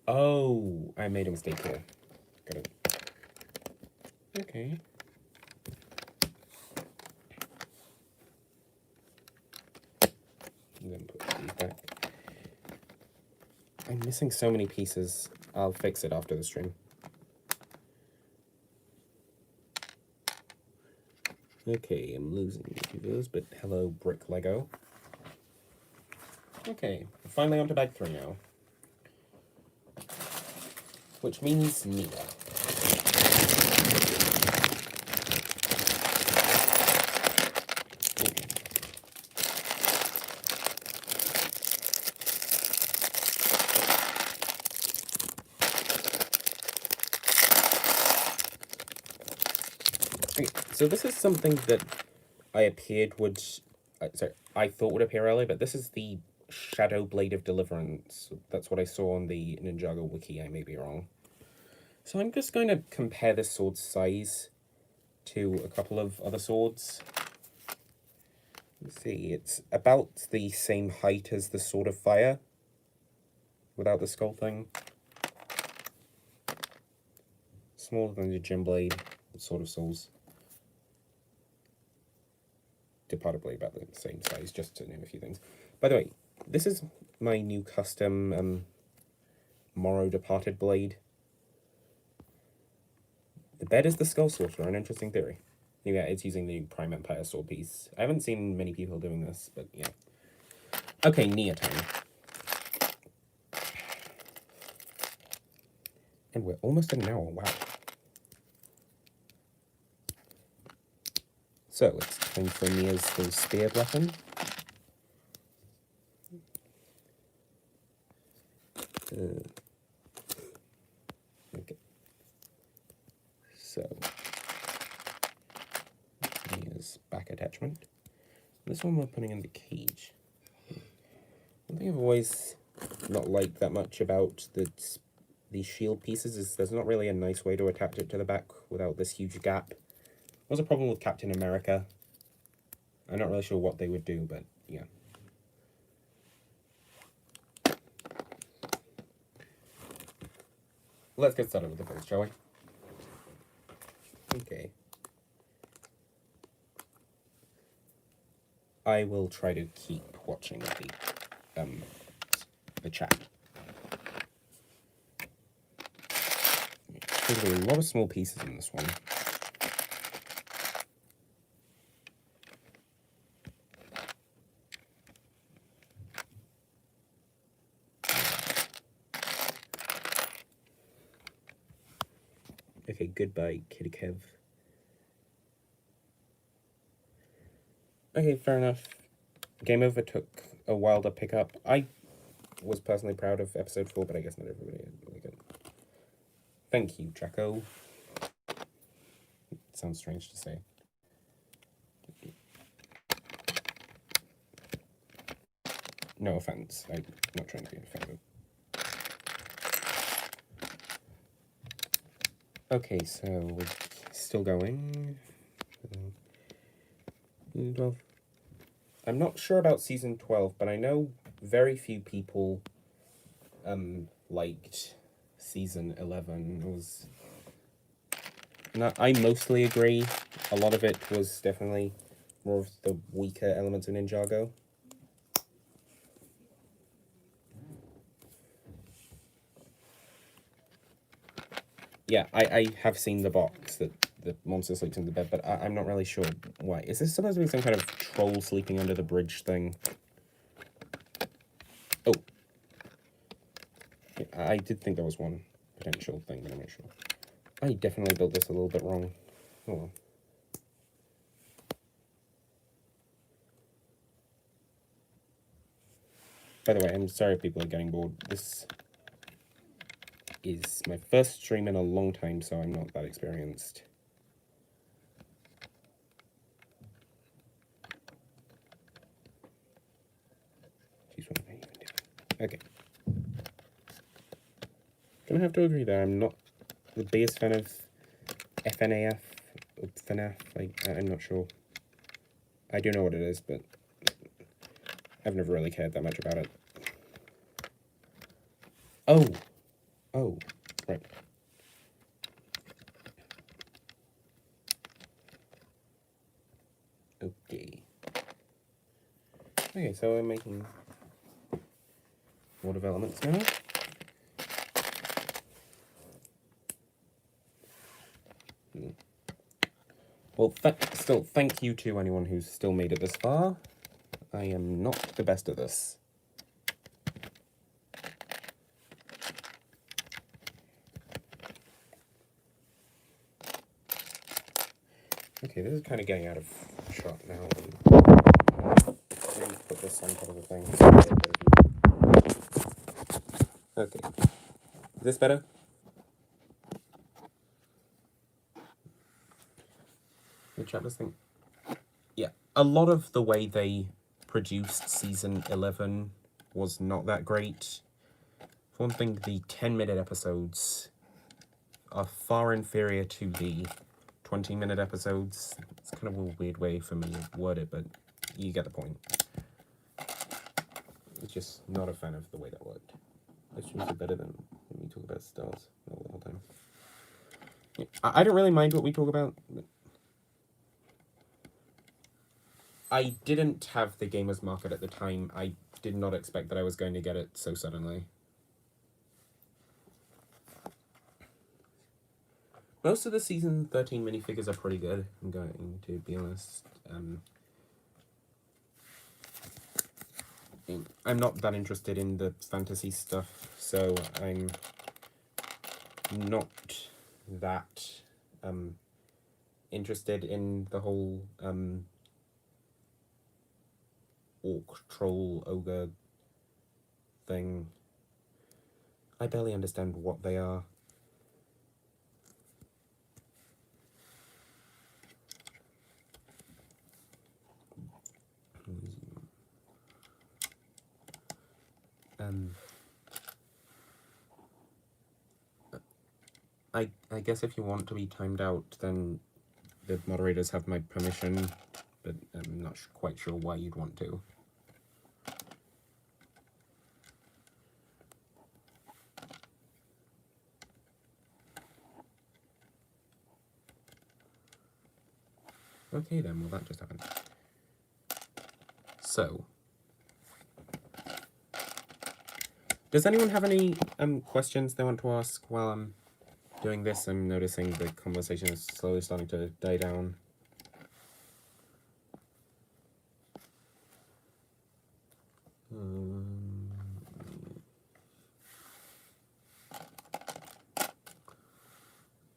Oh, I made a mistake here. Got it. Okay. And then put these back. I'm missing so many pieces. I'll fix it after the stream. Okay, I'm losing a few of those, but hello, brick Lego. Okay, finally onto bag 3 now. Which means Nia. Okay, so this is something that I thought would appear earlier, but this is the Shadow Blade of Deliverance. That's what I saw on the Ninjago wiki, I may be wrong. So I'm just going to compare this sword's size to a couple of other swords. Let's see, it's about the same height as the Sword of Fire, without the skull thing. Smaller than the Gem Blade, the Sword of Souls. Departed Blade about the same size, just to name a few things. By the way, this is my new custom Morrow Departed Blade. The bed is the Skull Sorcerer, an interesting theory. Yeah, it's using the Prime Empire sword piece. I haven't seen many people doing this, but yeah. Okay, Nia time. And we're almost at an hour, wow. So, it's time for Nia's full spear weapon. Okay. So, Nia's back attachment. This one we're putting in the cage. One thing I've always not liked that much about these shield pieces is there's not really a nice way to attach it to the back without this huge gap. There was a problem with Captain America. I'm not really sure what they would do, but yeah. Let's get started with the build, shall we? Okay. I will try to keep watching the chat. There's a lot of small pieces in this one. Okay, goodbye, Kitty Kev. Okay, fair enough. Game Over took a while to pick up. I was personally proud of episode 4, but I guess not everybody is really good. Thank you, Jacko. It sounds strange to say. No offense. I'm not trying to be offensive. Okay, so we're still going. 12. I'm not sure about season 12, but I know very few people liked season 11. It was... I mostly agree. A lot of it was definitely more of the weaker elements of Ninjago. Yeah, I have seen the box that the monster sleeps in the bed, but I'm not really sure why. Is this supposed to be some kind of troll sleeping under the bridge thing? Oh. Yeah, I did think there was one potential thing, but I'm not sure. I definitely built this a little bit wrong. Oh well. By the way, I'm sorry if people are getting bored. This is my first stream in a long time, so I'm not that experienced. Jeez, what am I even doing? Okay. Gonna have to agree there, I'm not the biggest fan of FNAF, or FNAF, I'm not sure. I do know what it is, but I've never really cared that much about it. Oh! Oh, right. Okay. Okay, so we're making more developments now. Well, still, thank you to anyone who's still made it this far. I am not the best at this. Okay, this is kind of getting out of shot now. Let me put this on top of the thing. Okay. Is this better? The chat this thing. Yeah. A lot of the way they produced season 11 was not that great. For one thing, the 10-minute episodes are far inferior to the 20-minute episodes. It's kind of a weird way for me to word it, but you get the point. It's just not a fan of the way that worked. This streams are better than when we talk about stars all the whole time. Yeah, I don't really mind what we talk about, but I didn't have the Gamers Market at the time. I did not expect that I was going to get it so suddenly. Most of the season 13 minifigures are pretty good, I'm going to be honest. I'm not that interested in the fantasy stuff, so I'm not that interested in the whole orc, troll, ogre thing. I barely understand what they are. I guess if you want to be timed out, then the moderators have my permission, but I'm not quite sure why you'd want to. Okay then, well that just happened. So, does anyone have any questions they want to ask while I'm doing this? I'm noticing the conversation is slowly starting to die down.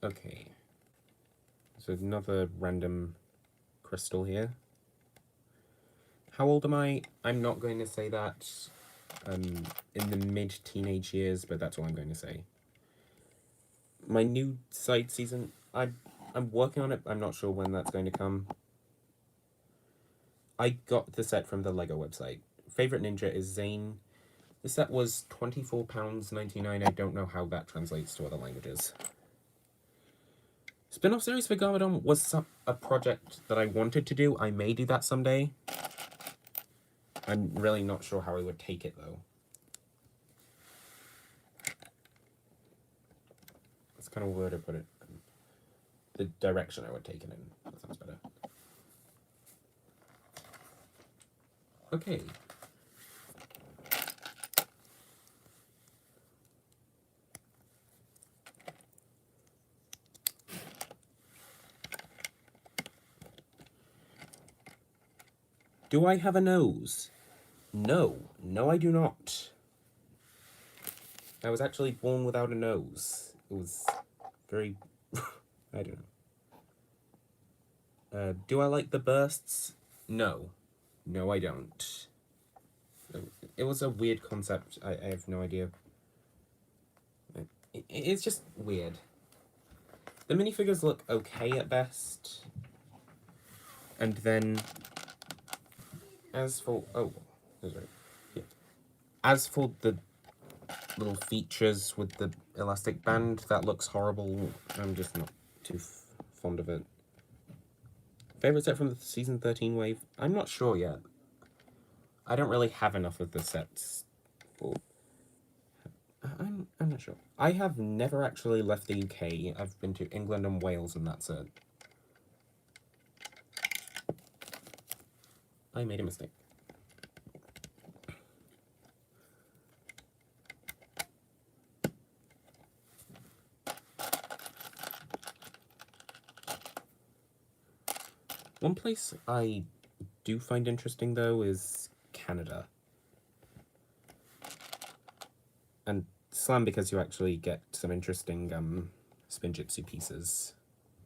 Okay. So another random crystal here. How old am I? I'm not going to say that. In the mid-teenage years, but that's all I'm going to say. My new side season, I'm working on it. I'm not sure when that's going to come. I got the set from the LEGO website. Favorite ninja is Zane. The set was £24.99. I don't know how that translates to other languages. Spin-off series for Garmadon was a project that I wanted to do. I may do that someday. I'm really not sure how I would take it, though. That's kind of weird to put it. The direction I would take it in. That sounds better. Okay. Do I have a nose? No. No, I do not. I was actually born without a nose. It was very... I don't know. Do I like the bursts? No. No, I don't. It was a weird concept. I have no idea. It's just weird. The minifigures look okay at best. And then... As for... Oh, that's right. Yeah. As for the little features with the elastic band, that looks horrible. I'm just not too fond of it. Favorite set from the season 13 wave? I'm not sure yet. I don't really have enough of the sets. I'm not sure. I have never actually left the UK. I've been to England and Wales, and that's it. I made a mistake. One place I do find interesting, though, is Canada. And Slam, because you actually get some interesting Spinjitzu pieces.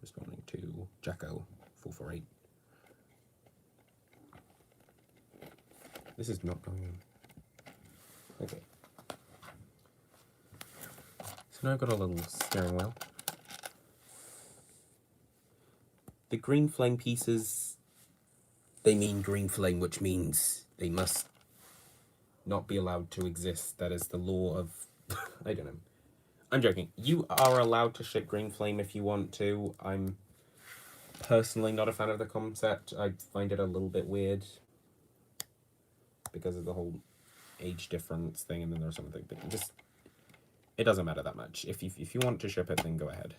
Responding to Jacko 448. This is not going on. Okay. So now I've got a little steering wheel. The green flame pieces, they mean green flame, which means they must not be allowed to exist. That is the law of... I don't know. I'm joking. You are allowed to ship green flame if you want to. I'm personally not a fan of the concept. I find it a little bit weird because of the whole age difference thing, and then there's something, but it doesn't matter that much. If you want to ship it, then go ahead.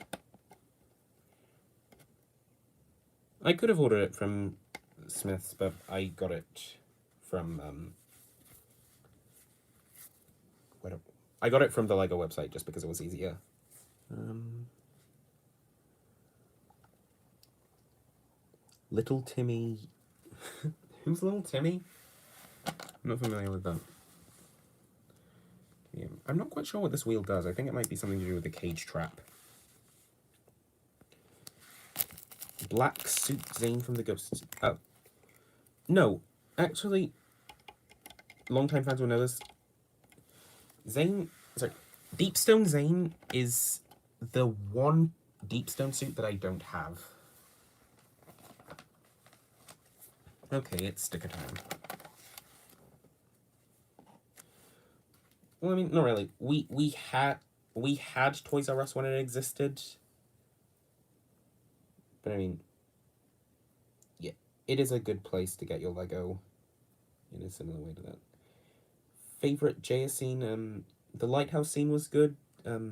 I could have ordered it from Smith's, but I got it from I got it from the LEGO website just because it was easier. Little Timmy. Who's Little Timmy? I'm not familiar with that. Yeah, I'm not quite sure what this wheel does. I think it might be something to do with the cage trap. Black suit Zane from the Ghosts. Oh. No, actually, long-time fans will know this. Deepstone Zane is the one Deepstone suit that I don't have. Okay, it's sticker time. Well, I mean, not really. We had Toys R Us when it existed. But I mean, yeah, it is a good place to get your Lego in a similar way to that. Favorite JS scene? The lighthouse scene was good. There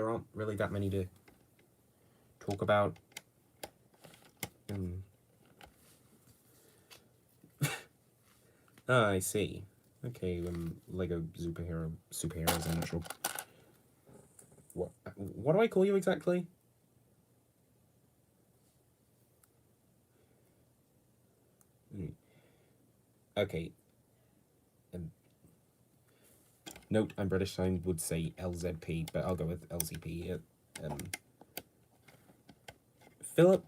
aren't really that many to talk about. Ah, I see. Okay, Lego superheroes, I'm not sure. What do I call you exactly? Okay. Note, I'm British, so I would say LZP, but I'll go with LZP. Philip,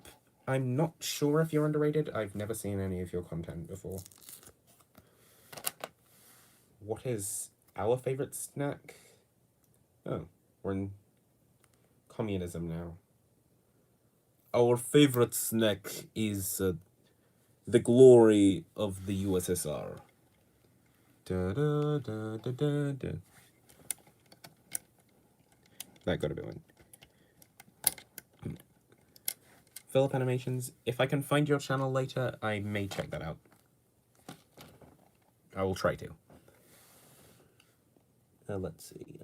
I'm not sure if you're underrated. I've never seen any of your content before. What is our favorite snack? Oh, we're in communism now. Our favorite snack is the glory of the USSR. Da, da, da, da, da, da. That gotta be one. Philip Animations. If I can find your channel later, I may check that out. I will try to. Let's see.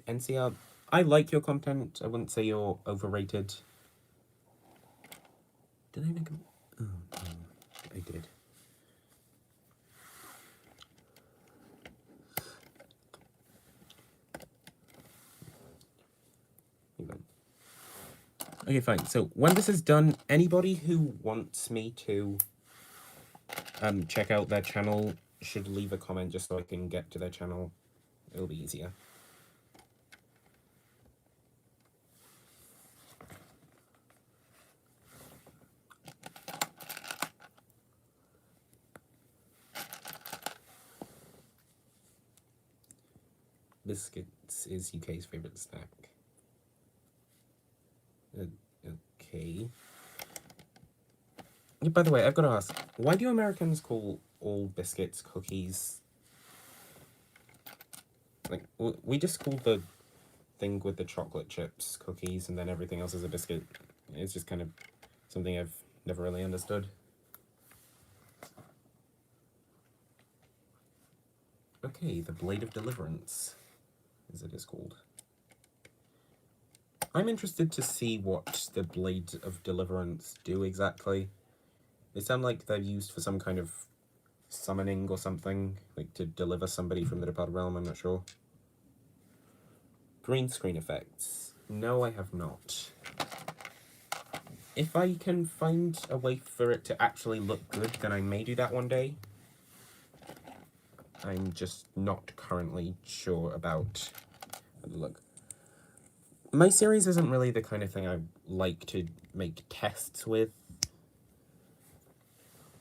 NCR. I like your content. I wouldn't say you're overrated. Did I make a... Oh, no, I did. Okay, fine. So when this is done, anybody who wants me to check out their channel should leave a comment just so I can get to their channel. It'll be easier. Biscuits is UK's favorite snack. Okay. By the way, I've got to ask, why do Americans call all biscuits cookies? Like, we just call the thing with the chocolate chips cookies, and then everything else is a biscuit. It's just kind of something I've never really understood. Okay, the Blade of Deliverance, as it is called. I'm interested to see what the Blade of Deliverance do exactly. They sound like they're used for some kind of summoning or something, like to deliver somebody from the departed realm, I'm not sure. Green screen effects. No, I have not. If I can find a way for it to actually look good, then I may do that one day. I'm just not currently sure about the look. My series isn't really the kind of thing I like to make tests with.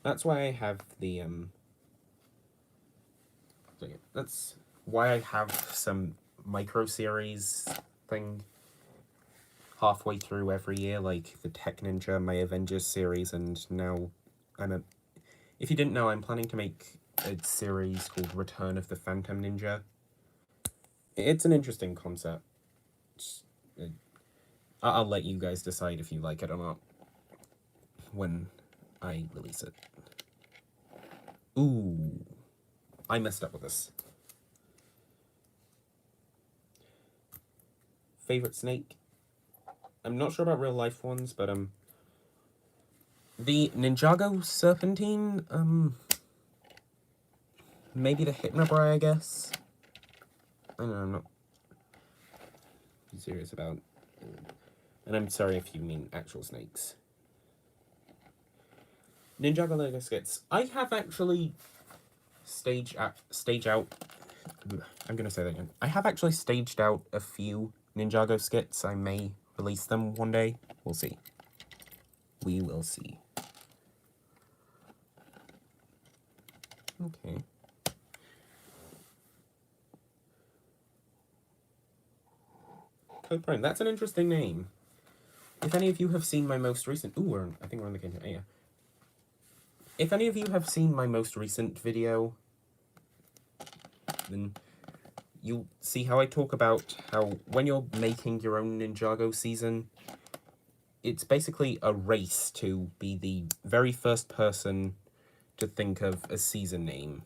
That's why I have the that's why I have some micro series thing halfway through every year, like the Tech Ninja, my Avengers series, and now if you didn't know, I'm planning to make a series called Return of the Phantom Ninja. It's an interesting concept. I'll let you guys decide if you like it or not when I release it. Ooh, I messed up with this. Favorite snake? I'm not sure about real life ones, but the Ninjago Serpentine, maybe the Hypnobrai, I guess. I don't know, I'm not serious about. And I'm sorry if you mean actual snakes. Ninjago Lego skits. I have actually staged out. I'm gonna say that again. I have actually staged out a few Ninjago skits. I may release them one day. We'll see. We will see. Okay. Code Prime. That's an interesting name. If any of you have seen my most recent... Ooh, I think we're on the game here. Yeah. If any of you have seen my most recent video, then you'll see how I talk about how when you're making your own Ninjago season, it's basically a race to be the very first person to think of a season name.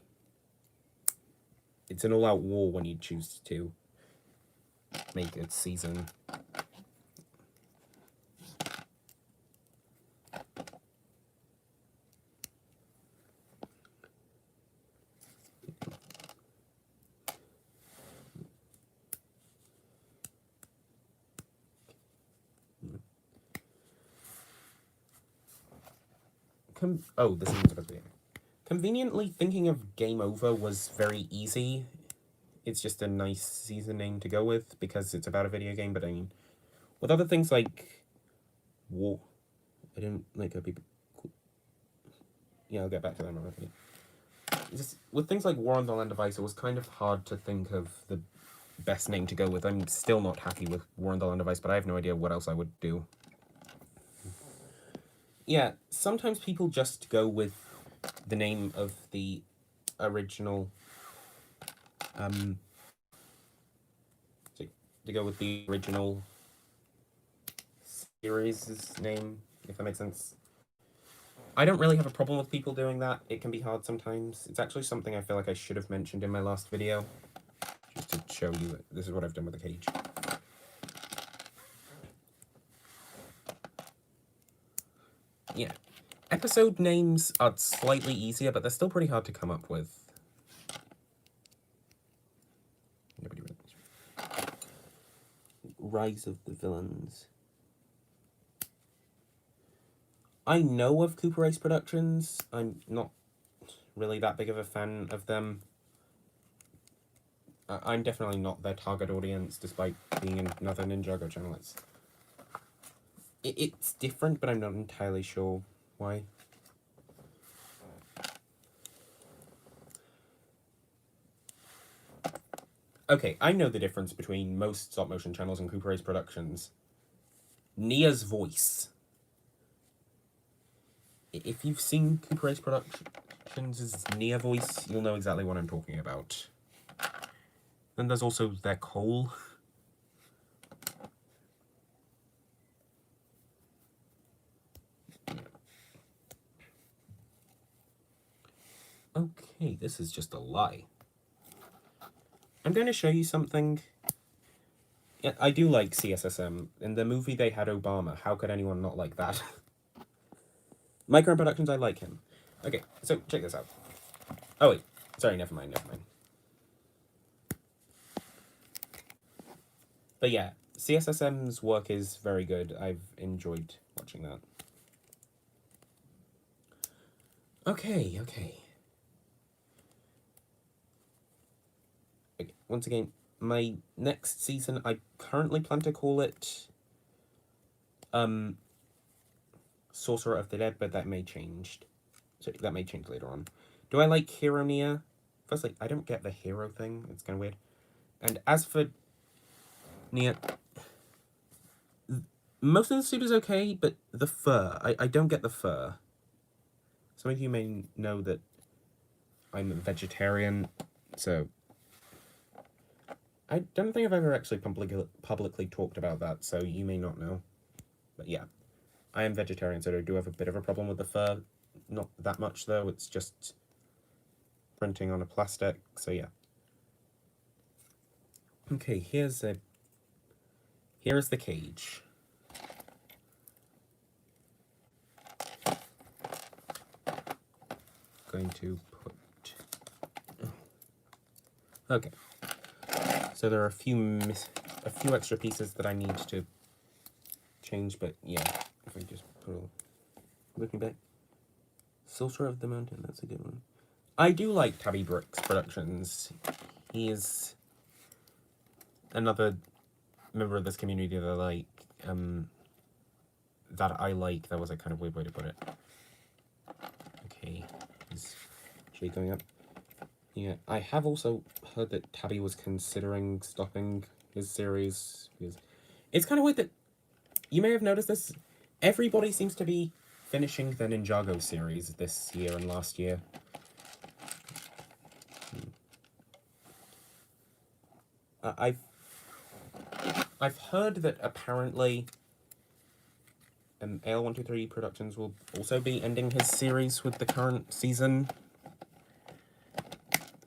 It's an all-out war when you choose to make a season. Oh, this one's supposed to be. Conveniently, thinking of Game Over was very easy. It's just a nice season name to go with because it's about a video game, but I mean, with other things like War, I don't like how people. Yeah, I'll get back to that in a minute. Just with things like War on the Land of Ice, it was kind of hard to think of the best name to go with. I'm still not happy with War on the Land of Ice, but I have no idea what else I would do. Yeah, sometimes people just go with the name of the original. To go with the original series' name, if that makes sense. I don't really have a problem with people doing that. It can be hard sometimes. It's actually something I feel like I should have mentioned in my last video. Just to show you that this is what I've done with the cage. Yeah. Episode names are slightly easier, but they're still pretty hard to come up with. Nobody really. Rise of the Villains. I know of Cooper Ace Productions. I'm not really that big of a fan of them. I'm definitely not their target audience, despite being another Ninjago channel. It's different, but I'm not entirely sure why. Okay, I know the difference between most stop-motion channels and Cooper Ace Productions. Nia's voice. If you've seen Cooper Ace Productions' Nia voice, you'll know exactly what I'm talking about. Then there's also their Cole. Okay, this is just a lie. I'm going to show you something. Yeah, I do like CSSM. In the movie they had Obama. How could anyone not like that? Micro Productions, I like him. Okay, so check this out. Oh wait, sorry, never mind. But yeah, CSSM's work is very good. I've enjoyed watching that. Okay. Once again, my next season, I currently plan to call it Sorcerer of the Dead, but that may change. So that may change later on. Do I like Hero Nia? Firstly, I don't get the hero thing. It's kind of weird. And as for Nia, most of the suit is okay, but the fur, I don't get the fur. Some of you may know that I'm a vegetarian, so I don't think I've ever actually publicly talked about that, so you may not know. But yeah, I am vegetarian, so I do have a bit of a problem with the fur. Not that much, though. It's just printing on a plastic, so yeah. Okay, here's the cage. Going to put... Okay. So there are a few extra pieces that I need to change, but yeah, if I just put a... Looking back. Sorcerer of the Mountain, that's a good one. I do like Tabby Brooks Productions. He is another member of this community that I like. That was a kind of weird way to put it. Okay, is she going up? Yeah, I have also heard that Tabby was considering stopping his series. Because it's kind of weird that you may have noticed this. Everybody seems to be finishing the Ninjago series this year and last year. I've heard that apparently AL123 Productions will also be ending his series with the current season.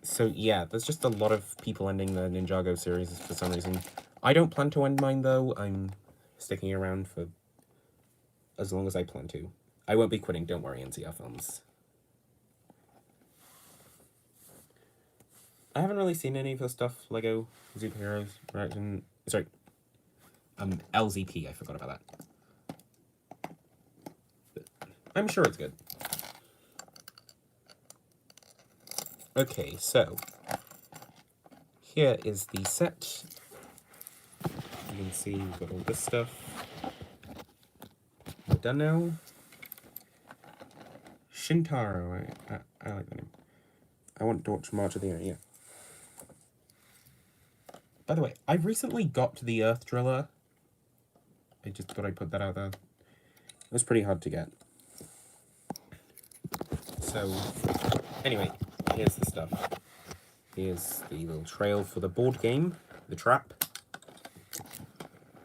So yeah, there's just a lot of people ending the Ninjago series for some reason. I don't plan to end mine though. I'm sticking around for as long as I plan to. I won't be quitting, don't worry, NCR Films. I haven't really seen any of the stuff, Lego Superheroes Reaction. Sorry. LZP, I forgot about that. But I'm sure it's good. Okay, so here is the set. You can see we've got all this stuff. We're done now. Shintaro, I like that name. I want to watch March of the Year, yeah. By the way, I recently got to the Earth Driller. I just thought I'd put that out there. It was pretty hard to get. So, anyway, here's the stuff. Here's the little trail for the board game, the trap,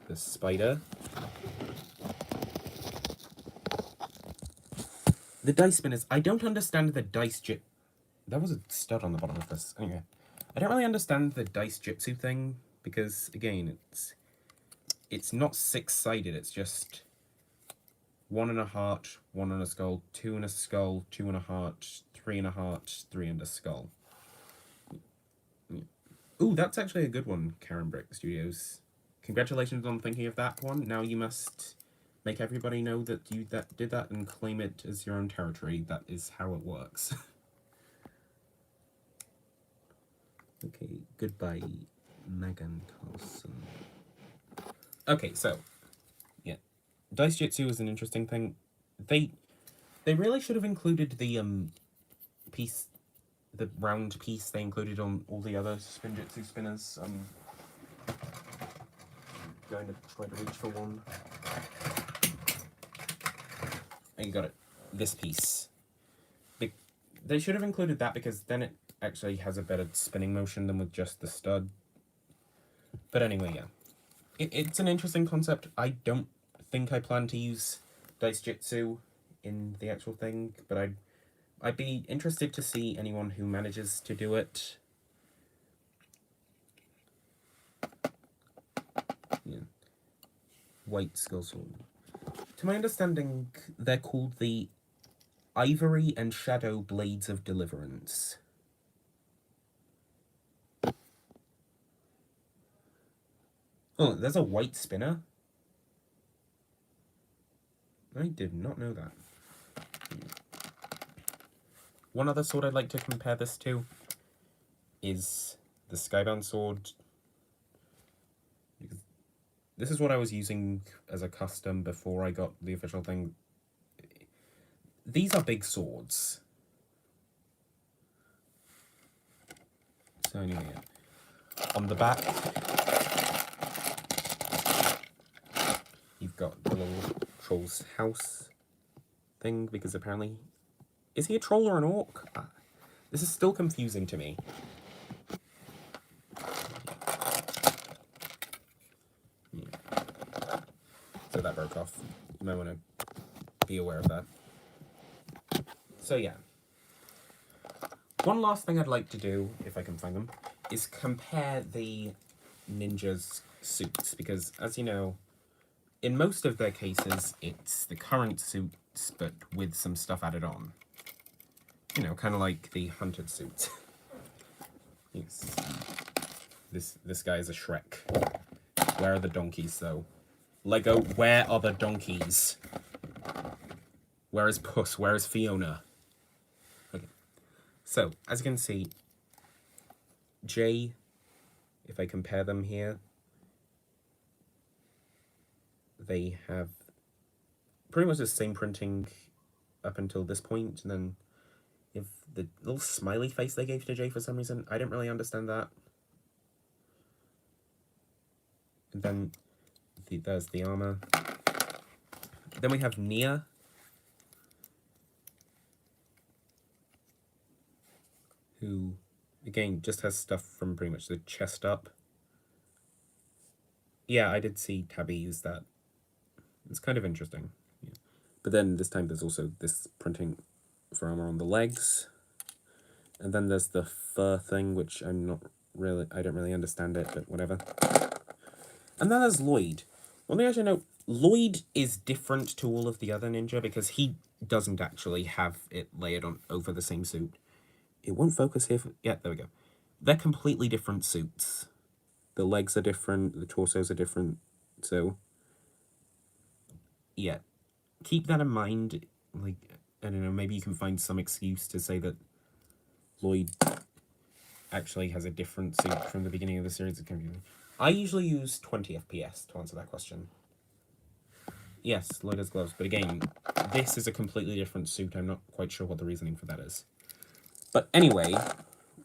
the spider, the dice spinners. I don't understand the dice There was a stud on the bottom of this. Anyway, I don't really understand the dice jitsu thing because, again, it's not six-sided. It's just 1 and a heart, 1 and a skull, 2 and a skull, 2 and a heart, 3 and a heart, 3 and a skull. Ooh, that's actually a good one, Karen Brick Studios. Congratulations on thinking of that one. Now you must make everybody know that you did that and claim it as your own territory. That is how it works. Okay, goodbye, Megan Carlson. Okay, so, yeah. Dice Jitsu is an interesting thing. They really should have included the piece, the round piece they included on all the other Spinjitzu spinners. Going to try to reach for one. And you got it. This piece. They should have included that because then it actually has a better spinning motion than with just the stud. But anyway, yeah. It's an interesting concept. I don't think I plan to use Dice Jitsu in the actual thing, but I'd be interested to see anyone who manages to do it. Yeah. White Skull Sword. To my understanding, they're called the Ivory and Shadow Blades of Deliverance. Oh, there's a white spinner? I did not know that. One other sword I'd like to compare this to is the Skybound sword. This is what I was using as a custom before I got the official thing. These are big swords. So anyway, on the back, you've got the little troll's house thing, because apparently... Is he a troll or an orc? This is still confusing to me. Yeah. So that broke off. You might want to be aware of that. So yeah. One last thing I'd like to do, if I can find them, is compare the ninjas' suits, because as you know, in most of their cases, it's the current suits, but with some stuff added on. You know, kind of like the hunted suit. This guy is a Shrek. Where are the donkeys, though? Lego, where are the donkeys? Where is Puss? Where is Fiona? Okay. So, as you can see, Jay, if I compare them here, they have pretty much the same printing up until this point, and then if the little smiley face they gave to Jay for some reason, I didn't really understand that. And then there's the armor. Then we have Nia, who, again, just has stuff from pretty much the chest up. Yeah, I did see Tabby use that. It's kind of interesting. Yeah. But then this time there's also this printing for armor on the legs. And then there's the fur thing, which I don't really understand it, but whatever. And then there's Lloyd. One thing I should note, Lloyd is different to all of the other ninja because he doesn't actually have it layered on over the same suit. It won't focus here. Yeah, there we go. they're completely different suits. The legs are different, the torsos are different, so yeah, keep that in mind. Like, I don't know, maybe you can find some excuse to say that Lloyd actually has a different suit from the beginning of the series. It's confusing. I usually use 20 FPS to answer that question. Yes, Lloyd has gloves, but again, this is a completely different suit. I'm not quite sure what the reasoning for that is. But anyway,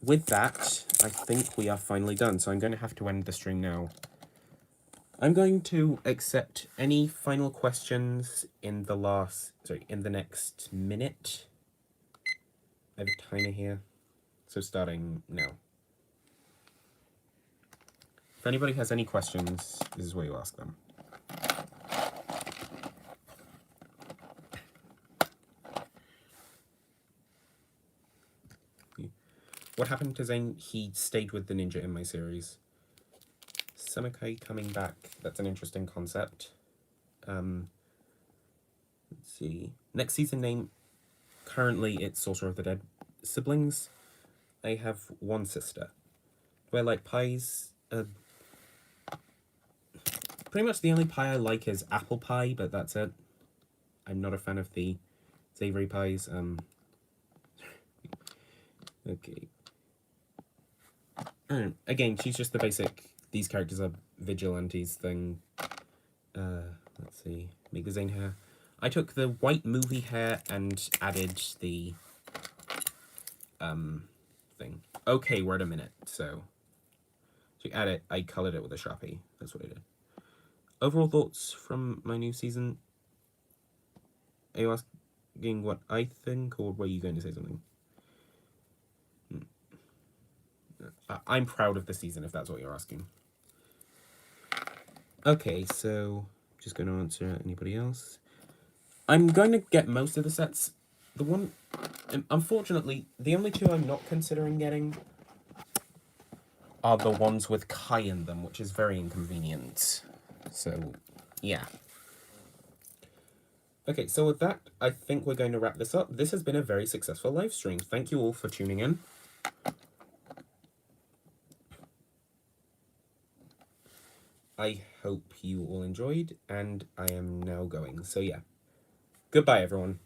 with that, I think we are finally done, so I'm going to have to end the stream now. I'm going to accept any final questions in the next minute. I have a timer here, so starting now. If anybody has any questions, this is where you ask them. What happened to Zane? He stayed with the ninja in my series. Samukai coming back. That's an interesting concept. Let's see. Next season name. Currently, it's Sorcerer of the Dead. Siblings. I have one sister. Do I like pies? Pretty much the only pie I like is apple pie, but that's it. I'm not a fan of the savory pies. Okay. Again, she's just the basic, these characters are vigilantes thing. Let's see. Make the Zane hair. I took the white movie hair and added the thing. Okay, wait a minute. So to add it, I colored it with a Sharpie. That's what I did. Overall thoughts from my new season? Are you asking what I think, or were you going to say something? I'm proud of the season, if that's what you're asking. Okay, so just going to answer anybody else. I'm going to get most of the sets. The one, unfortunately, the only two I'm not considering getting are the ones with Kai in them, which is very inconvenient. So, yeah. Okay, so with that, I think we're going to wrap this up. This has been a very successful live stream. Thank you all for tuning in. I hope you all enjoyed, and I am now going. So yeah, goodbye everyone.